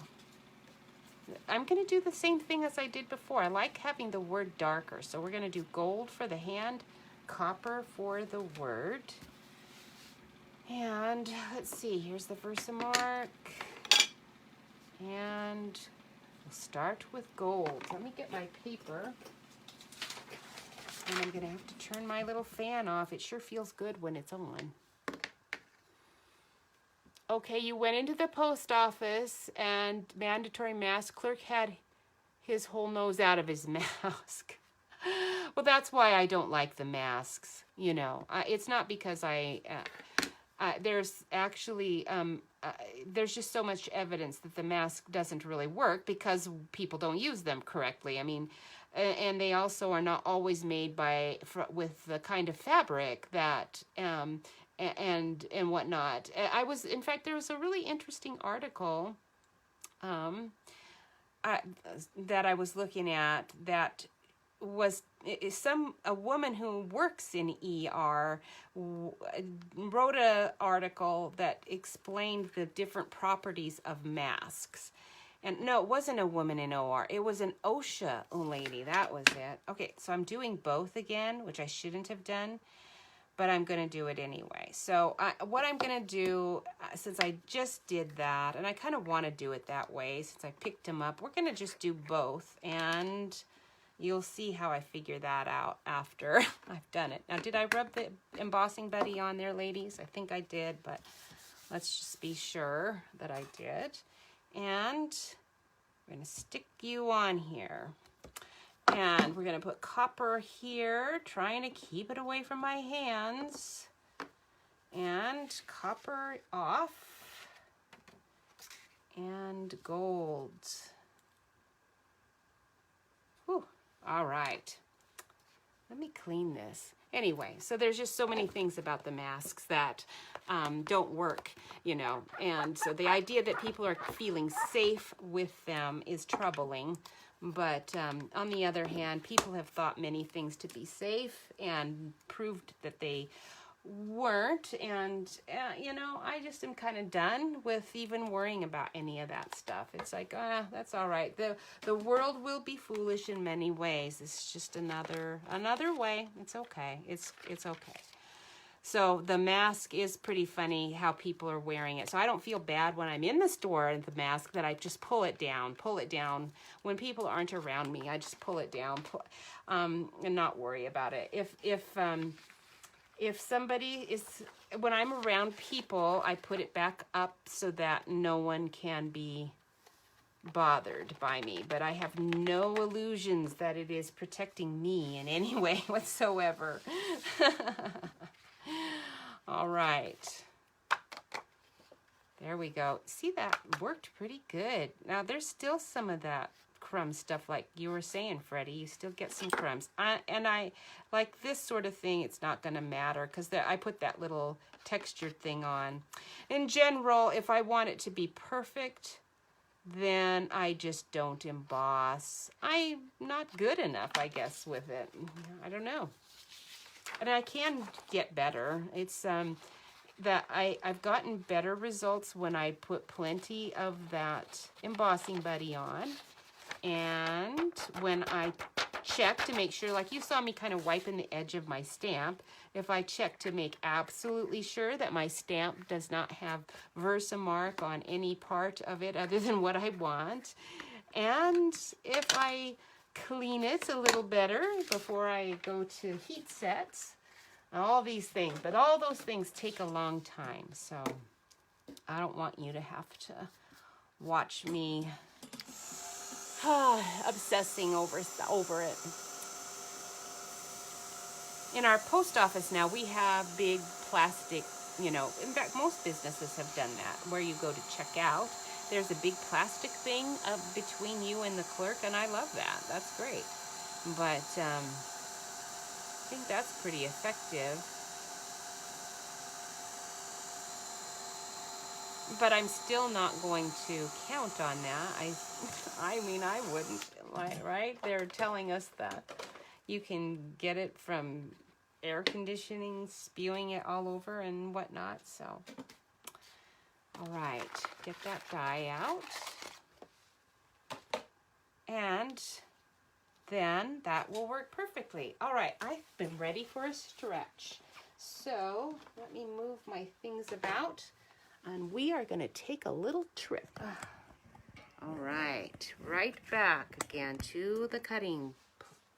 I'm gonna do the same thing as I did before. I like having the word darker, so we're gonna do gold for the hand, copper for the word. And let's see, here's the Versamark, and we'll start with gold. Let me get my paper. And I'm gonna have to turn my little fan off. It sure feels good when it's on. Okay, you went into the post office and mandatory mask clerk had his whole nose out of his mask. Well, that's why I don't like the masks, you know. It's not because there's actually, there's just so much evidence that the mask doesn't really work because people don't use them correctly. I mean, and they also are not always made with the kind of fabric that, and whatnot. In fact, there was a really interesting article that I was looking at that was a woman who works in ER wrote an article that explained the different properties of masks. And no, it wasn't a woman in OR. It was an OSHA lady. That was it. Okay, so I'm doing both again, which I shouldn't have done, but I'm going to do it anyway. So what I'm going to do, since I just did that, and I kind of want to do it that way since I picked them up, we're going to just do both, and you'll see how I figure that out after I've done it. Now, did I rub the embossing buddy on there, ladies? I think I did, but let's just be sure that I did. And we're going to stick you on here. And we're going to put copper here, trying to keep it away from my hands. And copper off. And gold. Whew. All right. Let me clean this. Anyway, so there's just so many things about the masks that don't work, you know. And so the idea that people are feeling safe with them is troubling. But on the other hand, people have thought many things to be safe and proved that they weren't. And, you know, I just am kind of done with even worrying about any of that stuff. It's like, that's all right. The world will be foolish in many ways. It's just another way. It's okay. It's okay. So the mask is pretty funny how people are wearing it. So I don't feel bad when I'm in the store and the mask that I just pull it down. When people aren't around me, I just pull it down and not worry about it. If somebody is, when I'm around people, I put it back up so that no one can be bothered by me. But I have no illusions that it is protecting me in any way whatsoever. All right. There we go. See, that worked pretty good. Now, there's still some of that crumb stuff like you were saying, Freddie. You still get some crumbs. And I like this sort of thing, it's not going to matter because I put that little textured thing on. In general, if I want it to be perfect, then I just don't emboss. I'm not good enough, I guess, with it. I don't know. And I can get better. It's that I've gotten better results when I put plenty of that embossing buddy on. And when I check to make sure, like you saw me kind of wiping the edge of my stamp, if I check to make absolutely sure that my stamp does not have Versamark on any part of it other than what I want. And if I clean it a little better before I go to heat sets, all these things, but all those things take a long time, so I don't want you to have to watch me obsessing over it. In our post office now, we have big plastic, you know, in fact, most businesses have done that, where you go to check out. There's a big plastic thing between you and the clerk, and I love that. That's great. But I think that's pretty effective. But I'm still not going to count on that. I mean, I wouldn't, right? They're telling us that you can get it from air conditioning, spewing it all over and whatnot, so... All right, get that die out. And then that will work perfectly. All right, I've been ready for a stretch. So let me move my things about and we are gonna take a little trip. All right, right back again to the cutting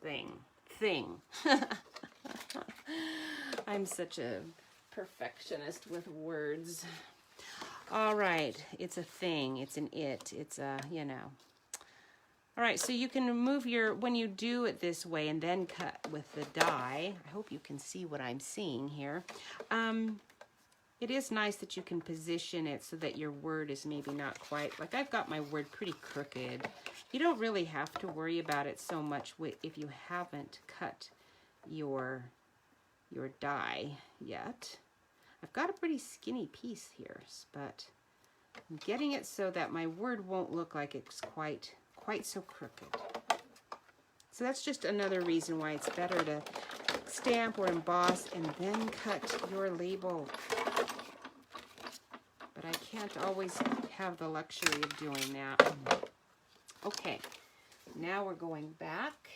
thing. I'm such a perfectionist with words. All right, it's a thing, it's an it, it's a, you know. All right, so you can remove your, when you do it this way and then cut with the die, I hope you can see what I'm seeing here. It is nice that you can position it so that your word is maybe not quite, like I've got my word pretty crooked. You don't really have to worry about it so much if you haven't cut your die yet. I've got a pretty skinny piece here, but I'm getting it so that my word won't look like it's quite so crooked. So that's just another reason why it's better to stamp or emboss and then cut your label. But I can't always have the luxury of doing that. Okay, now we're going back.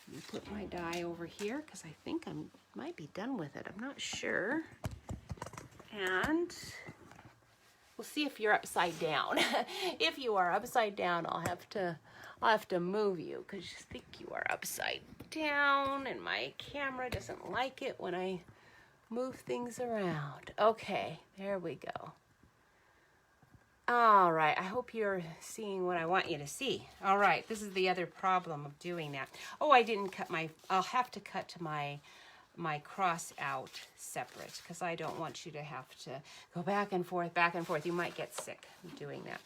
I'm gonna put my die over here because I think I might be done with it. I'm not sure. And we'll see if you're upside down. If you are upside down, I'll have to move you because I think you are upside down and my camera doesn't like it when I move things around. Okay, there we go. All right, I hope you're seeing what I want you to see. All right, this is the other problem of doing that. Oh, I didn't cut I'll have to cut my cross out separate because I don't want you to have to go back and forth. You might get sick doing that.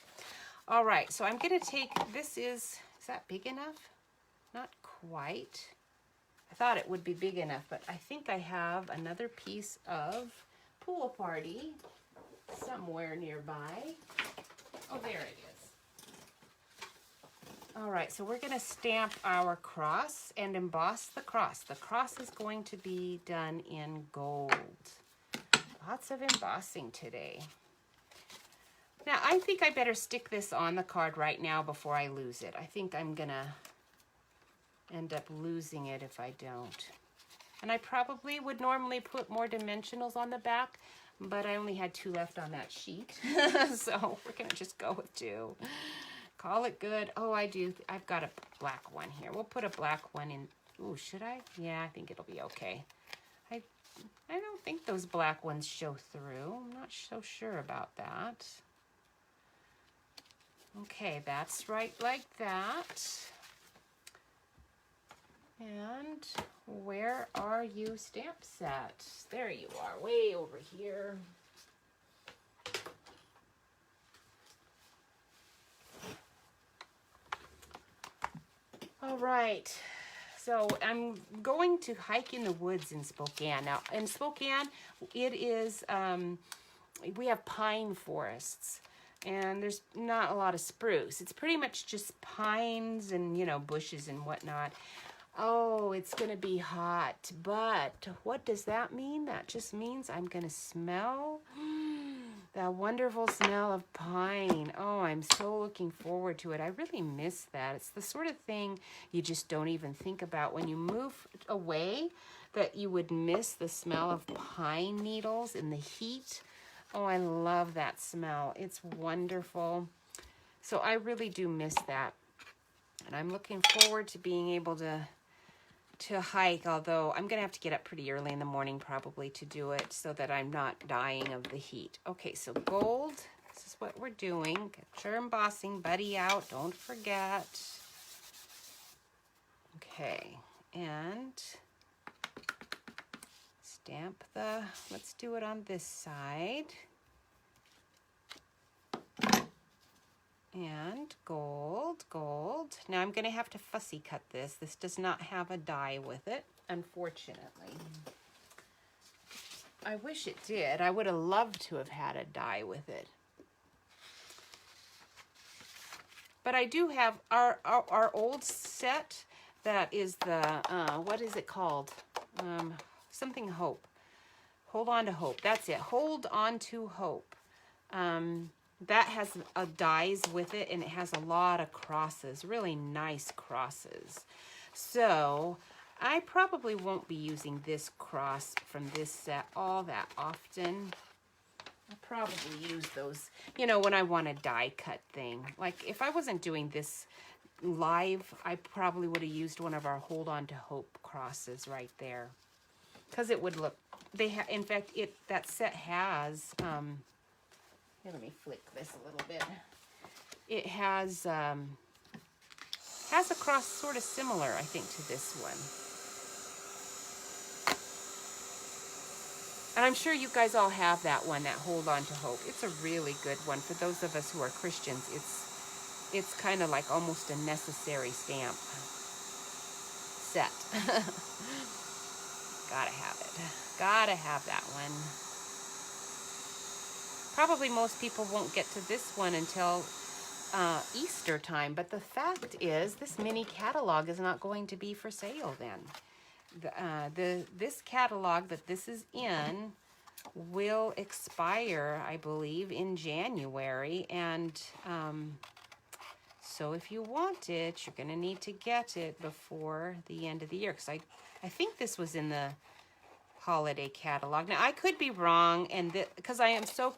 All right, so I'm gonna take, is that big enough? Not quite. I thought it would be big enough, but I think I have another piece of Pool Party somewhere nearby. Oh, there it is. All right, so we're gonna stamp our cross and emboss the cross. The cross is going to be done in gold. Lots of embossing today. Now, I think I better stick this on the card right now before I lose it. I think I'm gonna end up losing it if I don't. And I probably would normally put more dimensionals on the back, but I only had 2 left on that sheet. So we're gonna just go with 2. Call it good. Oh, I've got a black one here. We'll put a black one in. Ooh, should I? Yeah, I think it'll be okay. I don't think those black ones show through. I'm not so sure about that. Okay, that's right like that. And where are you, stamp set? There you are, way over here. All right, so I'm going to hike in the woods in Spokane. Now, in Spokane, it is, we have pine forests, and there's not a lot of spruce. It's pretty much just pines and, you know, bushes and whatnot. Oh, it's gonna be hot, but what does that mean? That just means I'm gonna smell that wonderful smell of pine. Oh, I'm so looking forward to it. I really miss that. It's the sort of thing you just don't even think about when you move away, that you would miss the smell of pine needles in the heat. Oh, I love that smell. It's wonderful. So I really do miss that. And I'm looking forward to being able to hike, although I'm gonna have to get up pretty early in the morning probably to do it so that I'm not dying of the heat. Okay, so gold, this is what we're doing. Get your embossing buddy out, don't forget. Okay, and stamp let's do it on this side. And gold, gold. Now I'm gonna have to fussy cut this. This does not have a die with it, unfortunately. I wish it did. I would have loved to have had a die with it. But I do have our old set that is the, what is it called? Something Hope. Hold on to Hope. That's it. Hold on to Hope. That has dies with it, and it has a lot of crosses, really nice crosses. So I probably won't be using this cross from this set all that often. I'll probably use those, you know, when I want a die cut thing. Like if I wasn't doing this live, I probably would have used one of our Hold On to Hope crosses right there, because it would look, in fact, that set has Here, let me flick this a little bit. It has a cross sort of similar, I think, to this one. And I'm sure you guys all have that one, that Hold On to Hope. It's a really good one. For those of us who are Christians, it's kind of like almost a necessary stamp set. Gotta have it. Gotta have that one. Probably most people won't get to this one until Easter time, but the fact is this mini catalog is not going to be for sale then. This catalog that this is in will expire, I believe, in January, and so if you want it, you're going to need to get it before the end of the year, because I think this was in the holiday catalog. Now, I could be wrong, and because I am so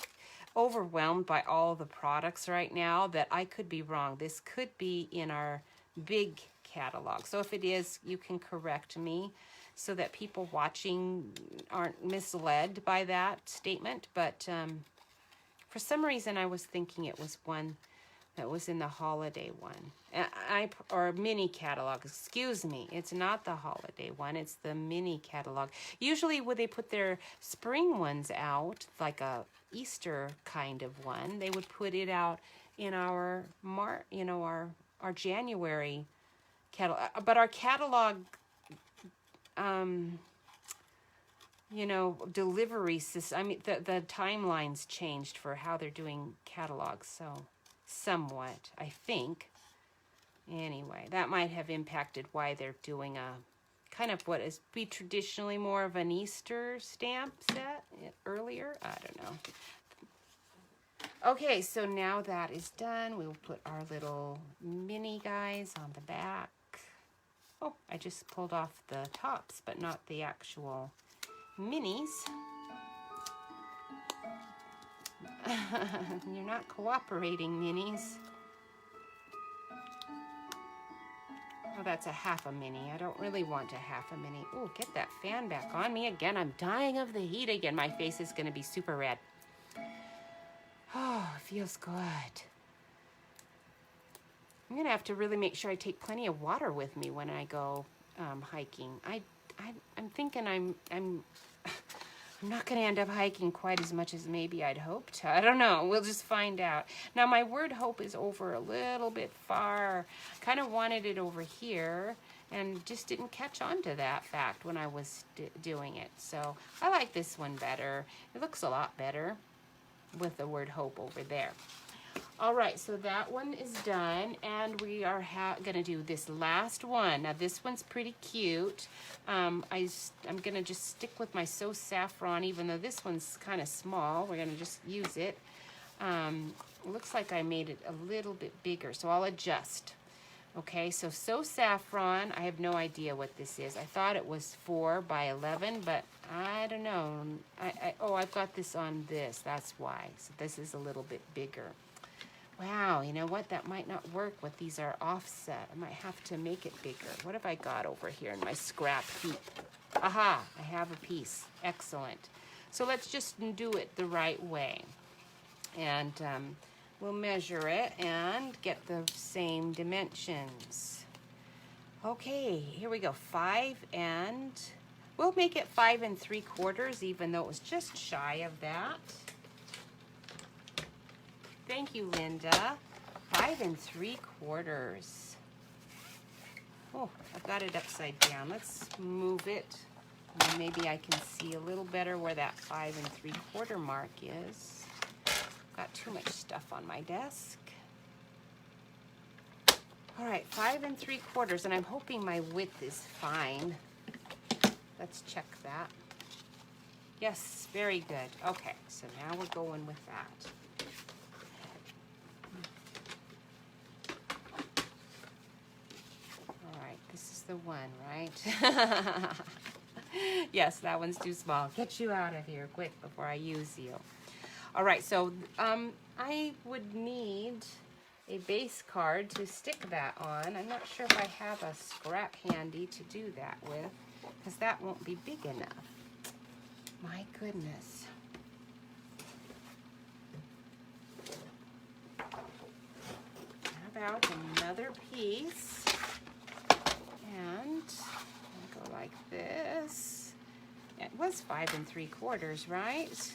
overwhelmed by all the products right now that I could be wrong. This could be in our big catalog. So if it is, you can correct me so that people watching aren't misled by that statement. But for some reason, I was thinking it was one that was in the holiday one. Or mini catalog, excuse me. It's not the holiday one, it's the mini catalog. Usually when they put their spring ones out, like a Easter kind of one, they would put it out in our our January catalog. But our catalog delivery system, I mean, the timelines changed for how they're doing catalogs, so somewhat, I think. Anyway, that might have impacted why they're doing a kind of what is be traditionally more of an Easter stamp set earlier. I don't know. Okay, so now that is done, we will put our little mini guys on the back. Oh, I just pulled off the tops, but not the actual minis. You're not cooperating, minis. Oh, that's a half a mini. I don't really want a half a mini. Oh, get that fan back on me again. I'm dying of the heat again. My face is going to be super red. Oh, it feels good. I'm going to have to really make sure I take plenty of water with me when I go hiking. I'm thinking I'm not going to end up hiking quite as much as maybe I'd hoped. I don't know. We'll just find out. Now, my word hope is over a little bit far. Kind of wanted it over here and just didn't catch on to that fact when I was doing it. So I like this one better. It looks a lot better with the word hope over there. All right, so that one is done, and we are going to do this last one. Now, this one's pretty cute. I'm going to just stick with my So Saffron, even though this one's kind of small. We're going to just use it. It looks like I made it a little bit bigger, so I'll adjust. Okay, so Saffron, I have no idea what this is. I thought it was 4 by 11, but I don't know. I've got this on this. That's why. So this is a little bit bigger. Wow, you know what? That might not work with these are offset. I might have to make it bigger. What have I got over here in my scrap heap? Aha, I have a piece. Excellent. So let's just do it the right way. And we'll measure it and get the same dimensions. Okay, here we go. 5 and... We'll make it 5 3/4, even though it was just shy of that. Thank you, Linda. 5 3/4. Oh, I've got it upside down. Let's move it. And maybe I can see a little better where that 5 3/4 mark is. Got too much stuff on my desk. All right, 5 3/4, and I'm hoping my width is fine. Let's check that. Yes, very good. Okay, so now we're going with that. This is the one, right? Yes, that one's too small. Get you out of here quick before I use you. All right, so I would need a base card to stick that on. I'm not sure if I have a scrap handy to do that with, because that won't be big enough. My goodness. out another piece. And I'll go like this. It was 5 3/4, right?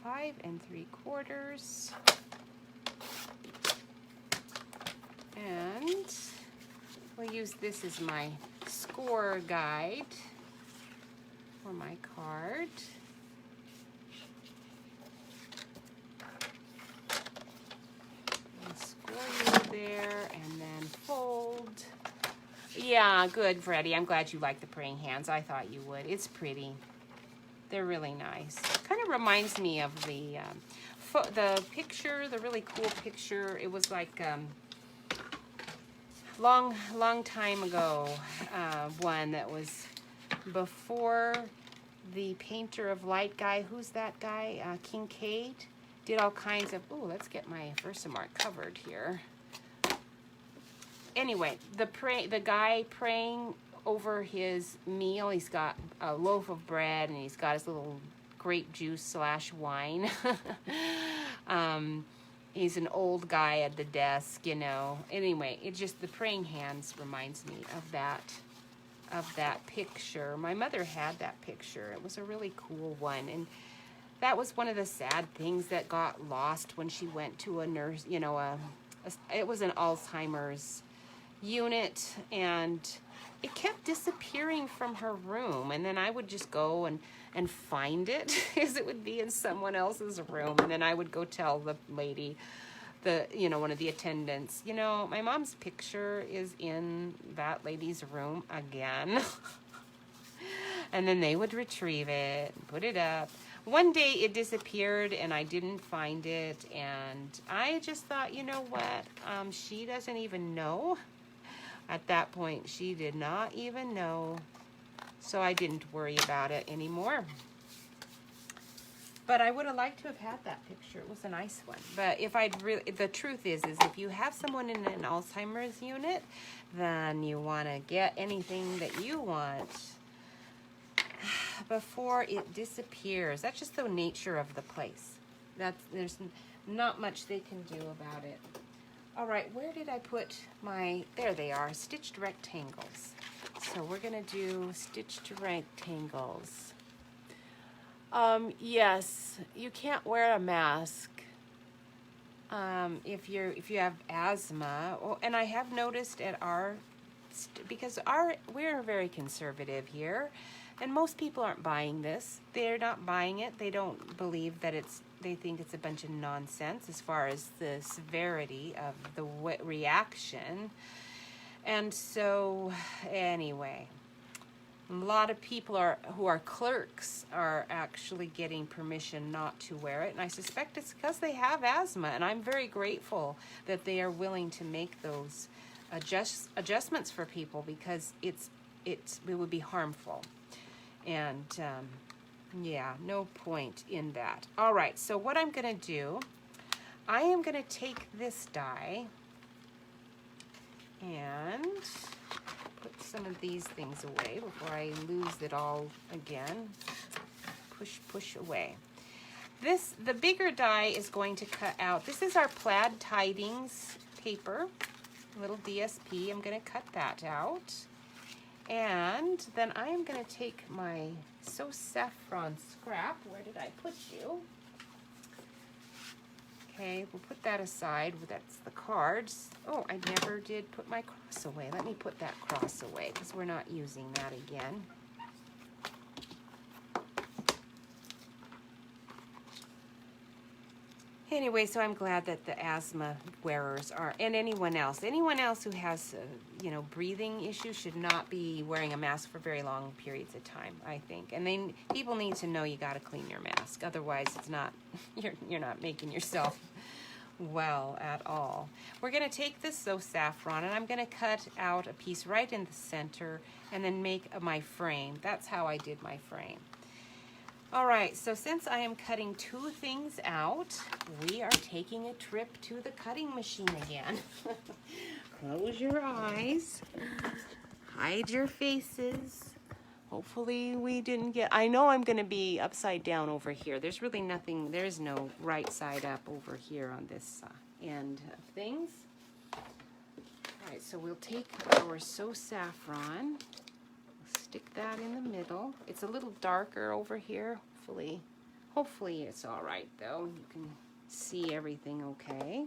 5 3/4. And we'll use this as my score guide for my card. And score you there and then fold. Yeah, good, Freddie. I'm glad you like the praying hands. I thought you would. It's pretty. They're really nice. Kind of reminds me of the picture, the really cool picture. It was like long time ago, one that was before the Painter of Light guy. Who's that guy? Kincaid. Did all kinds of, oh, let's get my Versamark covered here. Anyway, the guy praying over his meal. He's got a loaf of bread and he's got his little grape juice / wine. He's an old guy at the desk, you know. Anyway, it just, the praying hands reminds me of that picture. My mother had that picture. It was a really cool one, and that was one of the sad things that got lost when she went to a nurse, you know, it was an Alzheimer's unit, and it kept disappearing from her room, and then I would just go and find it because it would be in someone else's room, and then I would go tell the lady, one of the attendants, you know, my mom's picture is in that lady's room again. And then they would retrieve it and put it up. One day it disappeared and I didn't find it, and I just thought, you know what, she doesn't even know. At that point, she did not even know, so I didn't worry about it anymore. But I would have liked to have had that picture. It was a nice one. But if I'd really, the truth is if you have someone in an Alzheimer's unit, then you want to get anything that you want before it disappears. That's just the nature of the place. There's not much they can do about it. All right, where did I put my, there they are, stitched rectangles. So we're gonna do stitched rectangles. Yes, you can't wear a mask if you have asthma. And I have noticed at because we're very conservative here, and most people aren't buying this. They're not buying it. They don't believe that they think it's a bunch of nonsense as far as the severity of the reaction. And so, anyway, a lot of people who are clerks are actually getting permission not to wear it, and I suspect it's because they have asthma, and I'm very grateful that they are willing to make those adjustments for people, because it would be harmful. And yeah, no point in that. All right, so what I'm going to do, I am going to take this die and put some of these things away before I lose it all again. Push away. The bigger die is going to cut out. This is our plaid tidings paper, little DSP. I'm going to cut that out. And then I am going to take my So Saffron scrap. Where did I put you? Okay, we'll put that aside. That's the cards. Oh, I never did put my cross away. Let me put that cross away because we're not using that again. Anyway, so I'm glad that the asthma wearers are, and anyone else who has, breathing issues should not be wearing a mask for very long periods of time, I think. And people need to know you got to clean your mask. Otherwise, it's not, you're not making yourself well at all. We're going to take this So Saffron, and I'm going to cut out a piece right in the center and then make my frame. That's how I did my frame. All right, so since I am cutting two things out, we are taking a trip to the cutting machine again. Close your eyes, hide your faces. Hopefully we didn't get, I know I'm gonna be upside down over here. There's really nothing, there's no right side up over here on this end of things. All right, so we'll take our So Saffron, stick that in the middle. It's a little darker over here. Hopefully it's all right though. You can see everything okay.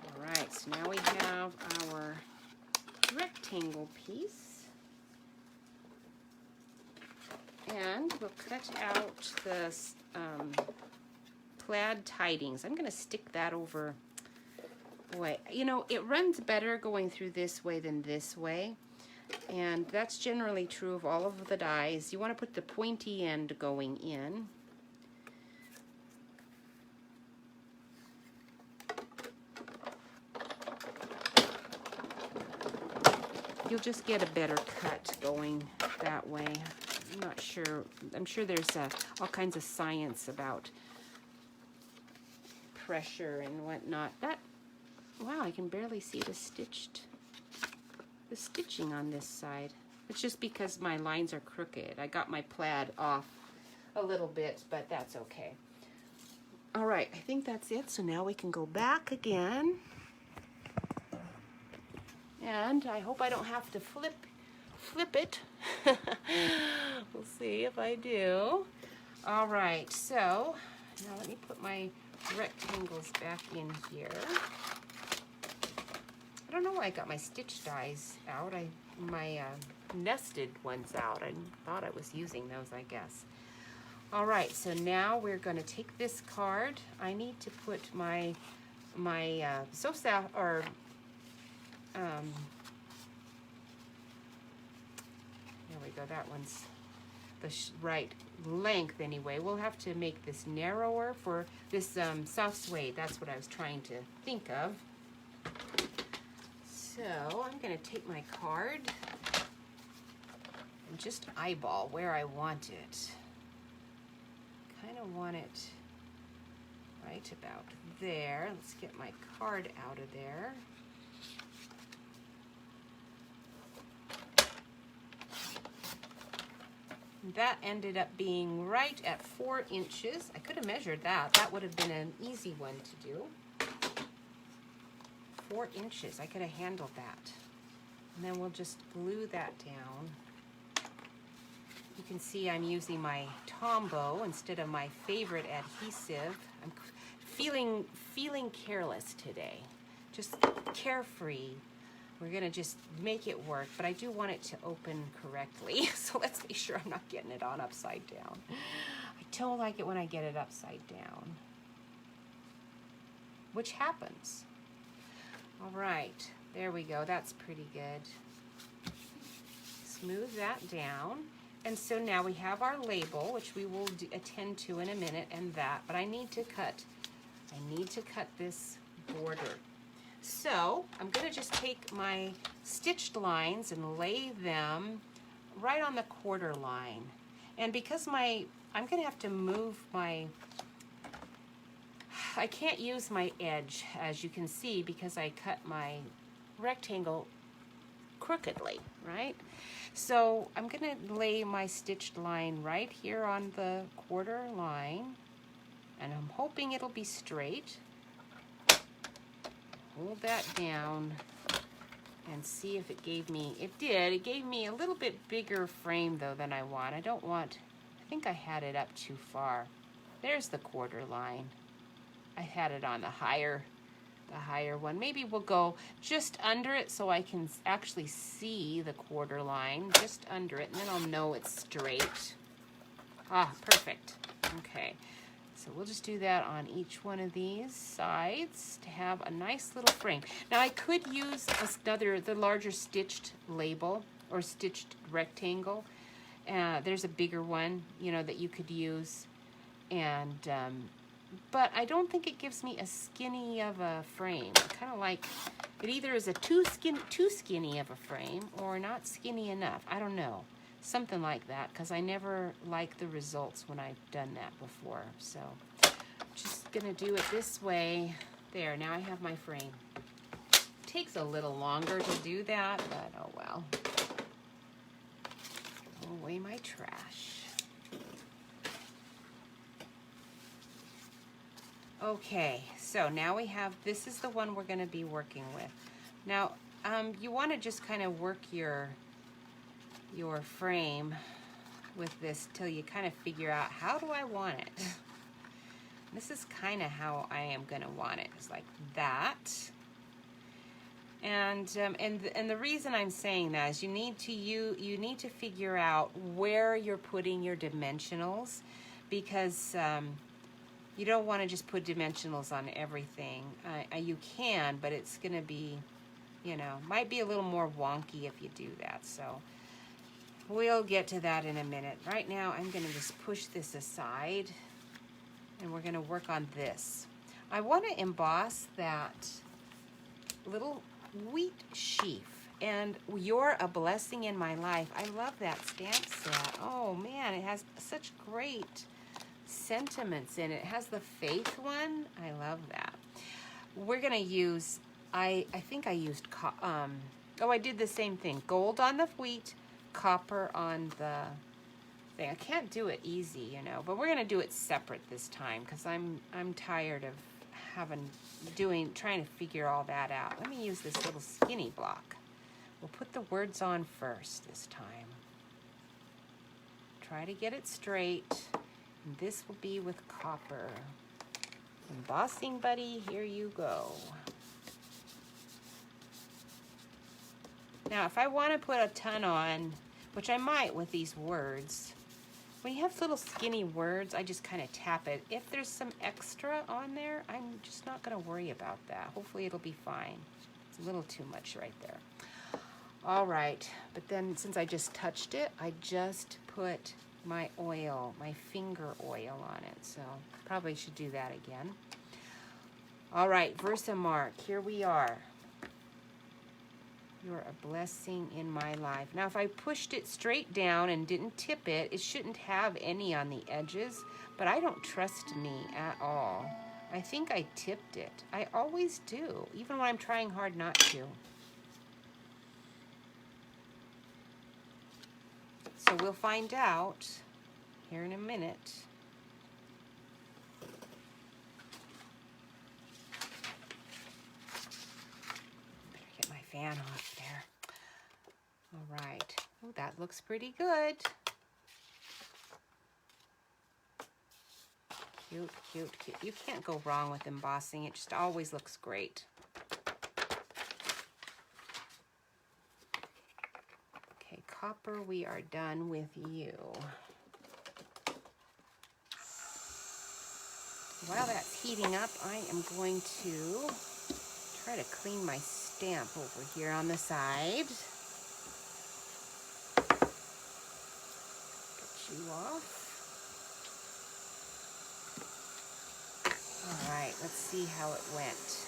All right, so now we have our rectangle piece. And we'll cut out the plaid tidings. I'm going to stick that over. Boy, you know, it runs better going through this way than this way. And that's generally true of all of the dies. You want to put the pointy end going in. You'll just get a better cut going that way. I'm not sure. I'm sure there's all kinds of science about pressure and whatnot. Wow, I can barely see the stitching on this side. It's just because my lines are crooked. I got my plaid off a little bit, but that's okay. All right, I think that's it. So now we can go back again. And I hope I don't have to flip it. We'll see if I do. All right, so now let me put my rectangles back in here. I don't know why I got my stitch dies out. My nested ones out. I thought I was using those, I guess. All right, so now we're going to take this card. I need to put my there we go. That one's the right length anyway. We'll have to make this narrower for this soft suede. That's what I was trying to think of. So I'm going to take my card and just eyeball where I want it. Kind of want it right about there. Let's get my card out of there. That ended up being right at 4 inches. I could have measured that. That would have been an easy one to do. 4 inches. I could have handled that. And then we'll just glue that down. You can see I'm using my Tombow instead of my favorite adhesive. I'm feeling careless today. Just carefree. We're gonna just make it work, but I do want it to open correctly. So let's make sure I'm not getting it on upside down. I don't like it when I get it upside down, which happens. All right, there we go. That's pretty good. Smooth that down. And so now we have our label, which we will attend to in a minute, and that, but I need to cut this border. So I'm going to just take my stitched lines and lay them right on the quarter line. And because I'm going to have to move I can't use my edge, as you can see, because I cut my rectangle crookedly, right? So I'm going to lay my stitched line right here on the quarter line, and I'm hoping it'll be straight. Hold that down and see if it gave me, it did. It gave me a little bit bigger frame though than I want. I think I had it up too far. There's the quarter line. I had it on the higher one. Maybe we'll go just under it so I can actually see the quarter line, just under it, and then I'll know it's straight. Ah, perfect. Okay. So we'll just do that on each one of these sides to have a nice little frame. Now I could use the larger stitched label or stitched rectangle. There's a bigger one, you know, that you could use. And, but I don't think it gives me a skinny of a frame. I kind of like, it either is a too skinny of a frame or not skinny enough. I don't know. Something like that, because I never like the results when I've done that before. So just gonna do it this way. There, now I have my frame. Takes a little longer to do that, but oh well. Throw away my trash. Okay, So now we have, this is the one we're going to be working with. Now, you want to just kind of work your frame with this till you kind of figure out, how do I want it? This is kind of how I am going to want it. It's like that. And the reason I'm saying that is you need to figure out where you're putting your dimensionals, because you don't want to just put dimensionals on everything. You can, but it's going to be, you know, might be a little more wonky if you do that. So we'll get to that in a minute. Right now, I'm going to just push this aside, and we're going to work on this. I want to emboss that little wheat sheaf, and You're a Blessing in My Life. I love that stamp set. Oh man, it has such great sentiments in it. It has the faith one. I love that. We're gonna use, I think I used, I did the same thing. Gold on the wheat, copper on the thing. I can't do it easy, you know, but we're gonna do it separate this time because I'm tired of trying to figure all that out. Let me use this little skinny block. We'll put the words on first this time. Try to get it straight. And this will be with copper. Embossing buddy, here you go. Now, if I want to put a ton on, which I might with these words, when you have little skinny words, I just kind of tap it. If there's some extra on there, I'm just not going to worry about that. Hopefully it'll be fine. It's a little too much right there. All right, but then since I just touched it, I just put my oil, my finger oil on it. So probably should do that again. All right, Versamark, here we are. You're a blessing in my life. Now, if I pushed it straight down and didn't tip it, it shouldn't have any on the edges, but I don't trust me at all. I think I tipped it. I always do, even when I'm trying hard not to. So we'll find out here in a minute. Fan off there. All right. Oh, that looks pretty good. Cute, cute, cute. You can't go wrong with embossing. It just always looks great. Okay, copper, we are done with you. While that's heating up, I am going to try to clean my stamp over here on the side. Get you off. All right, let's see how it went.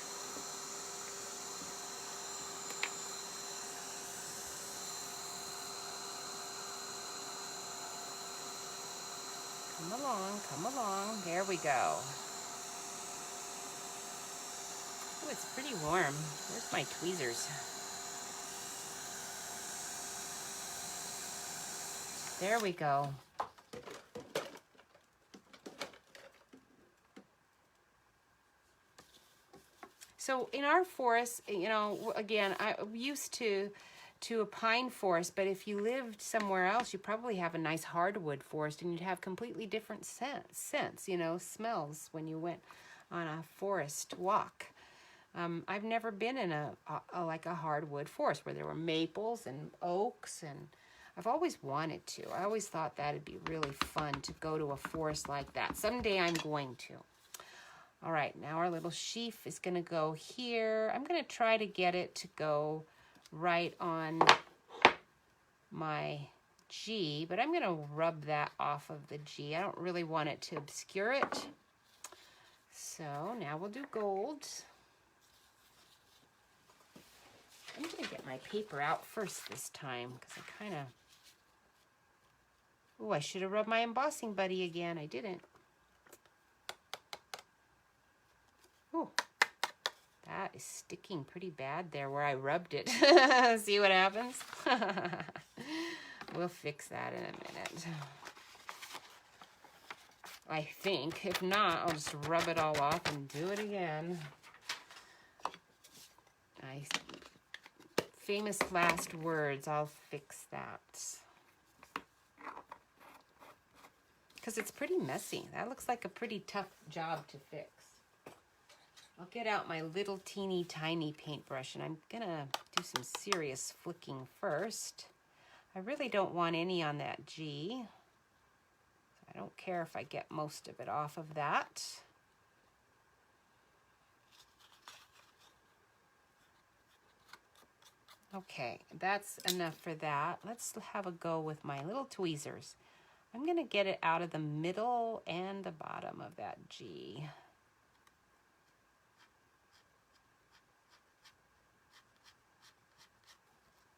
Come along, come along. There we go. Oh, it's pretty warm. Where's my tweezers? There we go. So in our forest, you know, again, I'm used to a pine forest, but if you lived somewhere else, you probably have a nice hardwood forest, and you'd have completely different scents, you know, smells when you went on a forest walk. I've never been in like a hardwood forest where there were maples and oaks, and I've always wanted to. I always thought that'd be really fun to go to a forest like that. Someday I'm going to. All right, now our little sheaf is gonna go here. I'm gonna try to get it to go right on my G, but I'm gonna rub that off of the G. I don't really want it to obscure it. So now we'll do gold. I'm gonna get my paper out first this time because I kind of, oh, I should have rubbed my embossing buddy again. I didn't. Oh, that is sticking pretty bad there where I rubbed it. See what happens? We'll fix that in a minute. I think. If not, I'll just rub it all off and do it again. Famous last words. I'll fix that. Because it's pretty messy. That looks like a pretty tough job to fix. I'll get out my little teeny tiny paintbrush and I'm gonna do some serious flicking first. I really don't want any on that G. I don't care if I get most of it off of that. Okay, that's enough for that. Let's have a go with my little tweezers. I'm gonna get it out of the middle and the bottom of that G.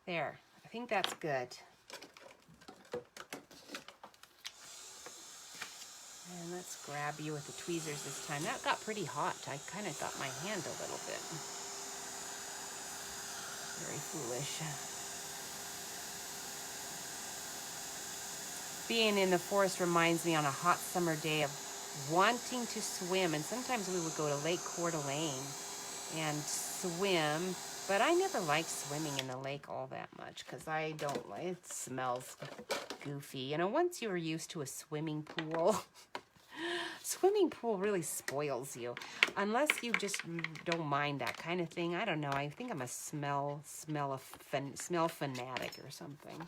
There, I think that's good. And let's grab you with the tweezers this time. That got pretty hot. I kind of got my hand a little bit. Very foolish. Being in the forest reminds me on a hot summer day of wanting to swim. And sometimes we would go to Lake Coeur d'Alene and swim. But I never liked swimming in the lake all that much because I don't like it. Smells goofy. You know, once you're used to a swimming pool, swimming pool really spoils you. Unless you just don't mind that kind of thing. I don't know. I think I'm a smell fanatic or something.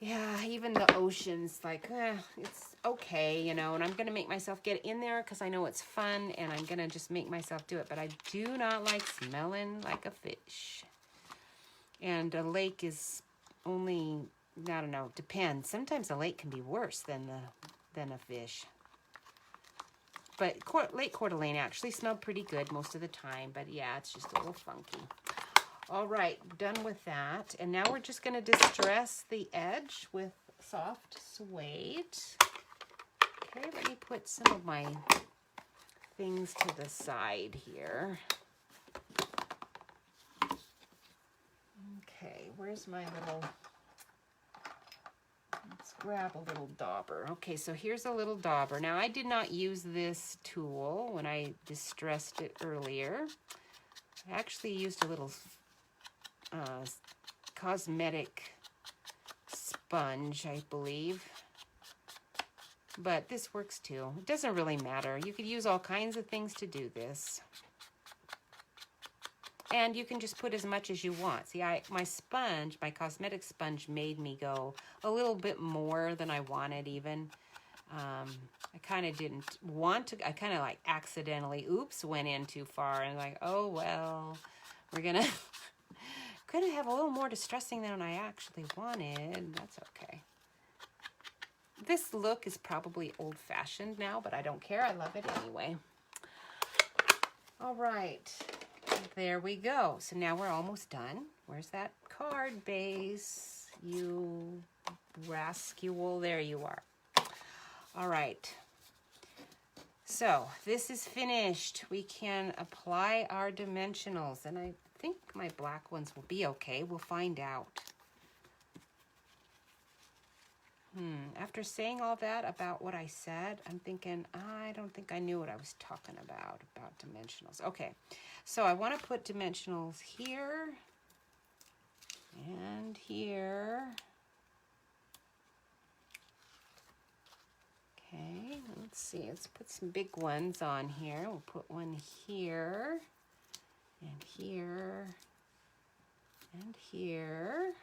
Yeah, even the ocean's like, it's okay, you know, and I'm going to make myself get in there because I know it's fun, and I'm going to just make myself do it. But I do not like smelling like a fish. And a lake is only, I don't know, depends. Sometimes a lake can be worse than a fish. But Lake Coeur d'Alene actually smelled pretty good most of the time. But yeah, it's just a little funky. All right, done with that. And now we're just going to distress the edge with soft suede. Okay, let me put some of my things to the side here. Okay, where's my little... Let's grab a little dauber. Okay, so here's a little dauber. Now, I did not use this tool when I distressed it earlier. I actually used a little cosmetic sponge, I believe. But this works too. It doesn't really matter. You could use all kinds of things to do this. And you can just put as much as you want. See, my sponge, my cosmetic sponge made me go a little bit more than I wanted even. I kind of didn't want to. I kind of like accidentally, went in too far. And like, oh, well, we're going to have a little more distressing than I actually wanted. That's okay. This look is probably old-fashioned now, but I don't care. I love it anyway. All right. There we go. So now we're almost done. Where's that card base? You rascal. There you are. All right. So this is finished. We can apply our dimensionals. And I think my black ones will be okay. We'll find out. After saying all that about what I said, I'm thinking, I don't think I knew what I was talking about dimensionals. Okay, so I want to put dimensionals here and here. Okay, let's see. Let's put some big ones on here. We'll put one here and here and here.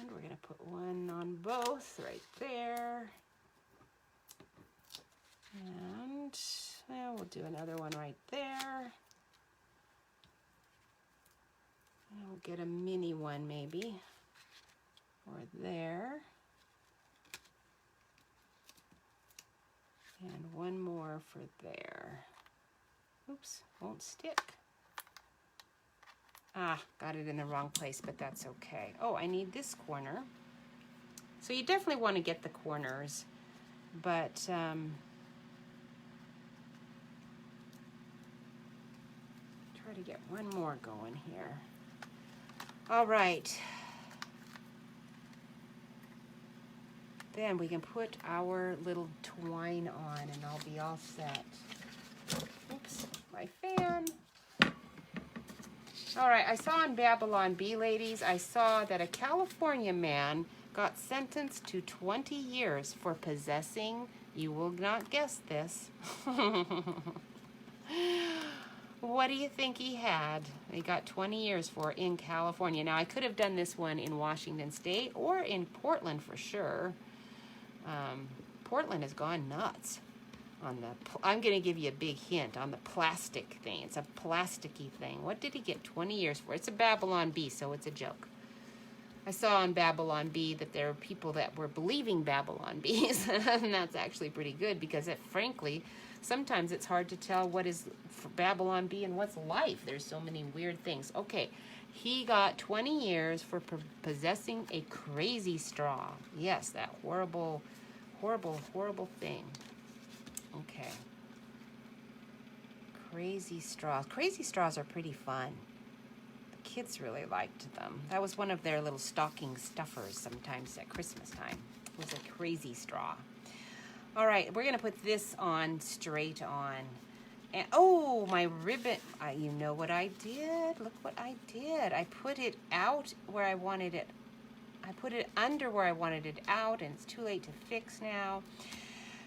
And we're going to put one on both right there. And well, we'll do another one right there. And we'll get a mini one maybe. Or there. And one more for there. Oops, won't stick. Got it in the wrong place, but that's okay. Oh, I need this corner. So you definitely want to get the corners, but try to get one more going here. All right. Then we can put our little twine on and I'll be all set. Oops, my fan. All right, I saw on Babylon Bee, ladies, I saw that a California man got sentenced to 20 years for possessing, you will not guess this. What do you think he had? He got 20 years for in California. Now, I could have done this one in Washington State or in Portland for sure. Portland has gone nuts on the, I'm going to give you a big hint on the plastic thing. It's a plasticky thing. What did he get 20 years for? It's a Babylon Bee, so it's a joke. I saw on Babylon Bee that there are people that were believing Babylon Bees, and that's actually pretty good because, frankly, sometimes it's hard to tell what is Babylon Bee and what's life. There's so many weird things. Okay, he got 20 years for possessing a crazy straw. Yes, that horrible, horrible, horrible thing. Okay. Crazy straws. Crazy straws are pretty fun. The kids really liked them. That was one of their little stocking stuffers sometimes at Christmas time. It was a crazy straw. All right, we're going to put this on straight on. And oh, my ribbon. You know what I did? Look what I did. I put it out where I wanted it. I put it under where I wanted it out, and it's too late to fix now.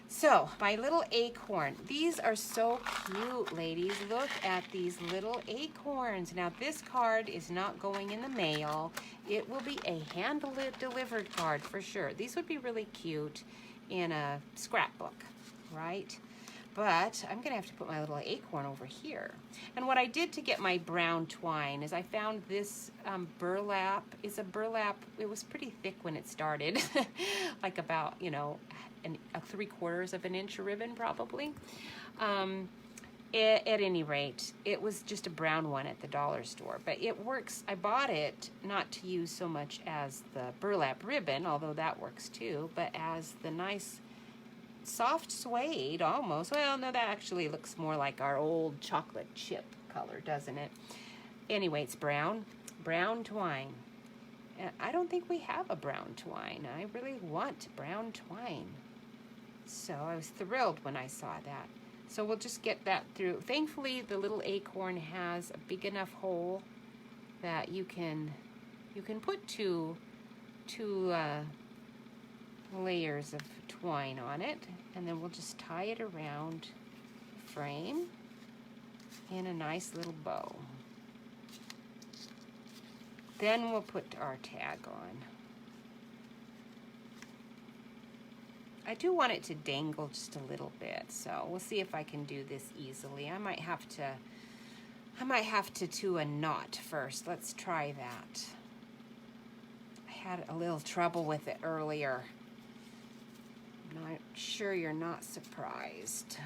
So, my little acorn. These are so cute, ladies. Look at these little acorns. Now, this card is not going in the mail. It will be a hand-delivered card for sure. These would be really cute in a scrapbook, right? But I'm going to have to put my little acorn over here. And what I did to get my brown twine is I found this burlap. It's a burlap. It was pretty thick when it started, like about, you know, a 3/4 of an inch ribbon probably. At any rate, it was just a brown one at the dollar store, but it works. I bought it not to use so much as the burlap ribbon, although that works too, but as the nice soft suede almost. Well, no, that actually looks more like our old chocolate chip color, doesn't it? Anyway, it's brown twine. And I don't think we have a brown twine. I really want brown twine. So I was thrilled when I saw that. So we'll just get that through. Thankfully, the little acorn has a big enough hole that you can put two layers of twine on it, and then we'll just tie it around the frame in a nice little bow. Then we'll put our tag on. I do want it to dangle just a little bit, so we'll see if I can do this easily. I might have to do a knot first. Let's try that. I had a little trouble with it earlier. I'm sure you're not surprised.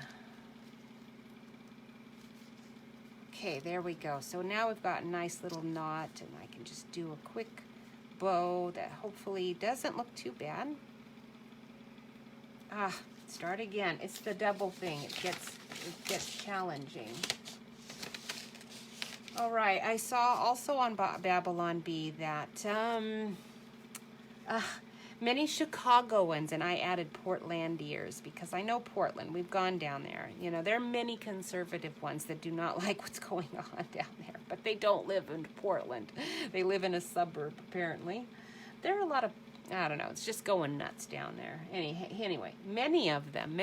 Okay, there we go. So now we've got a nice little knot, and I can just do a quick bow that hopefully doesn't look too bad. Start again. It's the double thing. It gets challenging. All right, I saw also on Babylon Bee that many Chicagoans, and I added Portlandiers because I know Portland. We've gone down there. You know, there are many conservative ones that do not like what's going on down there, but they don't live in Portland. They live in a suburb, apparently. There are a lot of, I don't know, it's just going nuts down there. Anyway, many of them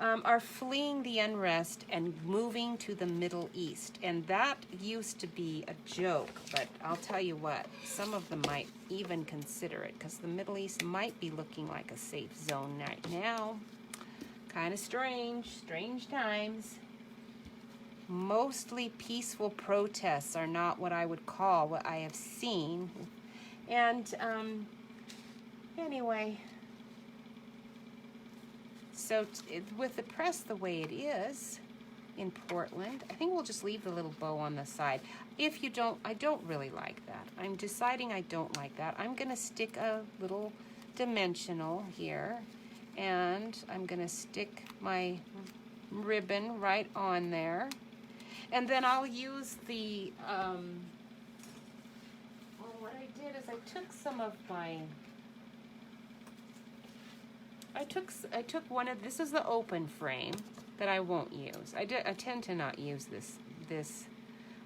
are fleeing the unrest and moving to the Middle East. And that used to be a joke, but I'll tell you what, some of them might even consider it because the Middle East might be looking like a safe zone right now. Kind of strange times. Mostly peaceful protests are not what I would call what I have seen. And anyway, so with the press the way it is in Portland, I think we'll just leave the little bow on the side. If you don't, I don't really like that. I'm deciding I don't like that. I'm going to stick a little dimensional here, and I'm going to stick my ribbon right on there. And then I'll use the, what I did is I took some of my I took one of, this is the open frame that I won't use. I tend to not use this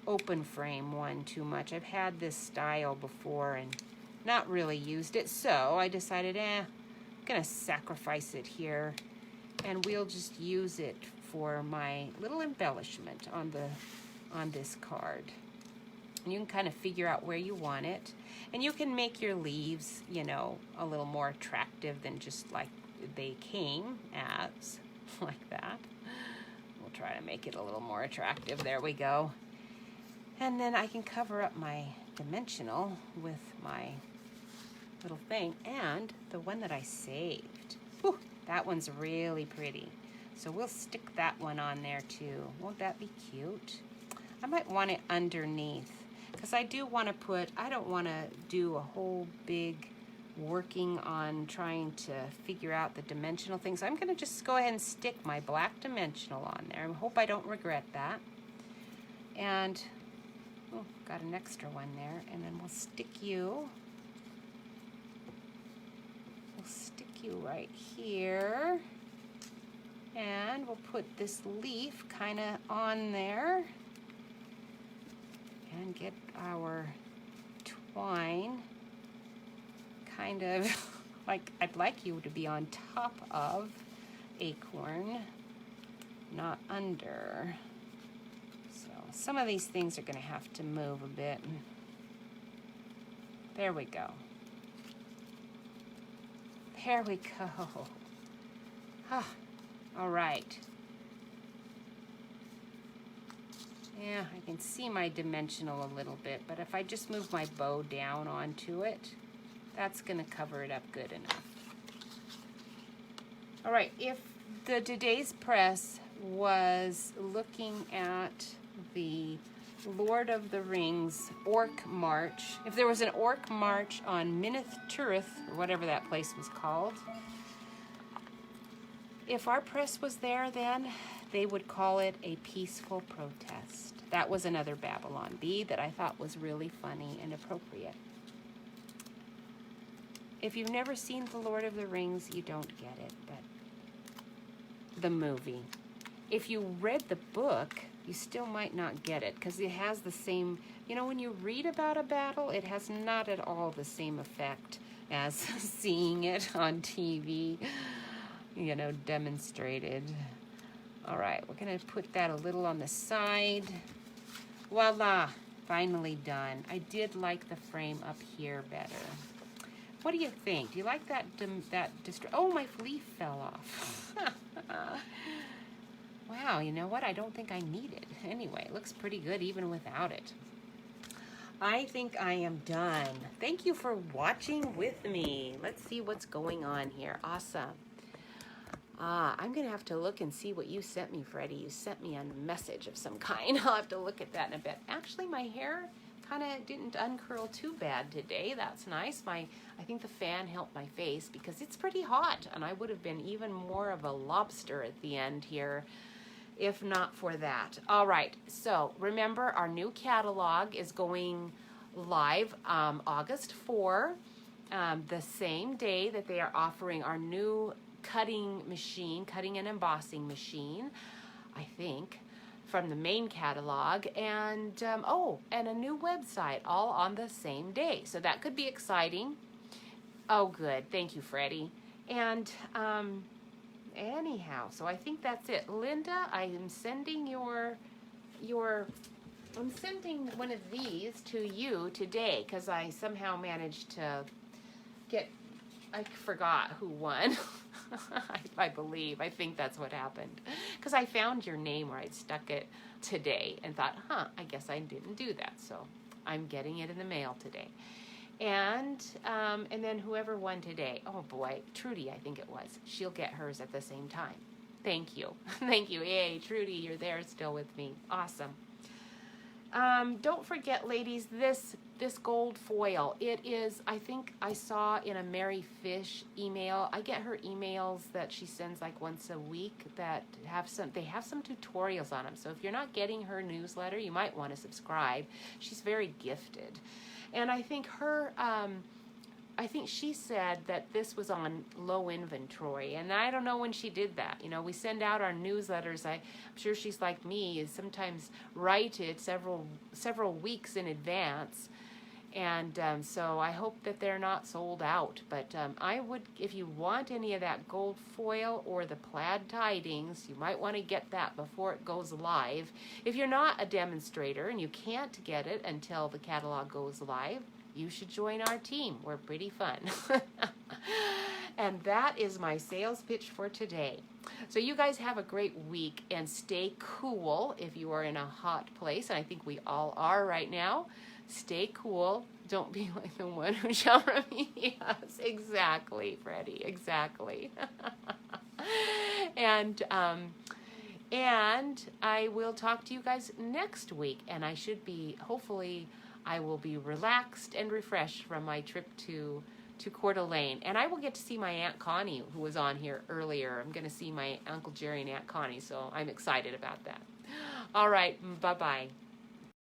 open frame one too much. I've had this style before and not really used it, so I decided, I'm gonna sacrifice it here, and we'll just use it for my little embellishment on this card. And you can kind of figure out where you want it, and you can make your leaves, you know, a little more attractive than just like they came as, like that. We'll try to make it a little more attractive. There we go. And then I can cover up my dimensional with my little thing, and the one that I saved. Whew, that one's really pretty. So we'll stick that one on there too. Won't that be cute? I might want it underneath, because I do want to put, I don't want to do a whole big working on trying to figure out the dimensional things. I'm going to just go ahead and stick my black dimensional on there. I hope I don't regret that. And, oh, got an extra one there. And then we'll stick you right here. And we'll put this leaf kind of on there. And get our twine kind of like, I'd like you to be on top of acorn, not under. So some of these things are going to have to move a bit. There we go. There we go. Ah, all right. Yeah, I can see my dimensional a little bit, but if I just move my bow down onto it, that's going to cover it up good enough. All right, if today's press was looking at the Lord of the Rings Orc March, if there was an Orc March on Minas Tirith, or whatever that place was called, if our press was there then, they would call it a peaceful protest. That was another Babylon Bee that I thought was really funny and appropriate. If you've never seen The Lord of the Rings, you don't get it, but the movie. If you read the book, you still might not get it, because it has the same, you know, when you read about a battle, it has not at all the same effect as seeing it on TV, you know, demonstrated. All right, we're gonna put that a little on the side. Voila, finally done. I did like the frame up here better. What do you think? Do you like that? Oh, my leaf fell off. Wow, you know what? I don't think I need it. Anyway, it looks pretty good even without it. I think I am done. Thank you for watching with me. Let's see what's going on here. Awesome. I'm going to have to look and see what you sent me, Freddie. You sent me a message of some kind. I'll have to look at that in a bit. Actually, my hair kind of didn't uncurl too bad today. That's nice. I think the fan helped my face because it's pretty hot, and I would have been even more of a lobster at the end here if not for that. All right, so remember our new catalog is going live August 4, the same day that they are offering our new cutting and embossing machine, I think, from the main catalog, and and a new website, all on the same day. So that could be exciting. Oh, good. Thank you, Freddie. And anyhow, so I think that's it. Linda, I am sending I'm sending one of these to you today because I somehow managed to I forgot who won. I think that's what happened. Because I found your name where I'd stuck it today and thought, I guess I didn't do that. So I'm getting it in the mail today. And then whoever won today, oh boy, Trudy, I think it was. She'll get hers at the same time. Thank you. Thank you. Yay, Trudy, you're there still with me. Awesome. Don't forget, ladies, this gold foil. It is, I think I saw in a Mary Fish email. I get her emails that she sends like once a week that have some tutorials on them. So if you're not getting her newsletter, you might want to subscribe. She's very gifted. And I think her I think she said that this was on low inventory, and I don't know when she did that. You know, we send out our newsletters. I'm sure she's like me, is sometimes write it several weeks in advance, and so I hope that they're not sold out. But I would, if you want any of that gold foil or the plaid tidings, you might want to get that before it goes live. If you're not a demonstrator and you can't get it until the catalog goes live, you should join our team. We're pretty fun. And that is my sales pitch for today. So you guys have a great week and stay cool if you are in a hot place. And I think we all are right now. Stay cool. Don't be like the one who shall remain. Yes, exactly, Freddie, exactly. And I will talk to you guys next week. And I should be, hopefully, I will be relaxed and refreshed from my trip to Coeur d'Alene. And I will get to see my Aunt Connie, who was on here earlier. I'm going to see my Uncle Jerry and Aunt Connie, so I'm excited about that. All right, bye-bye.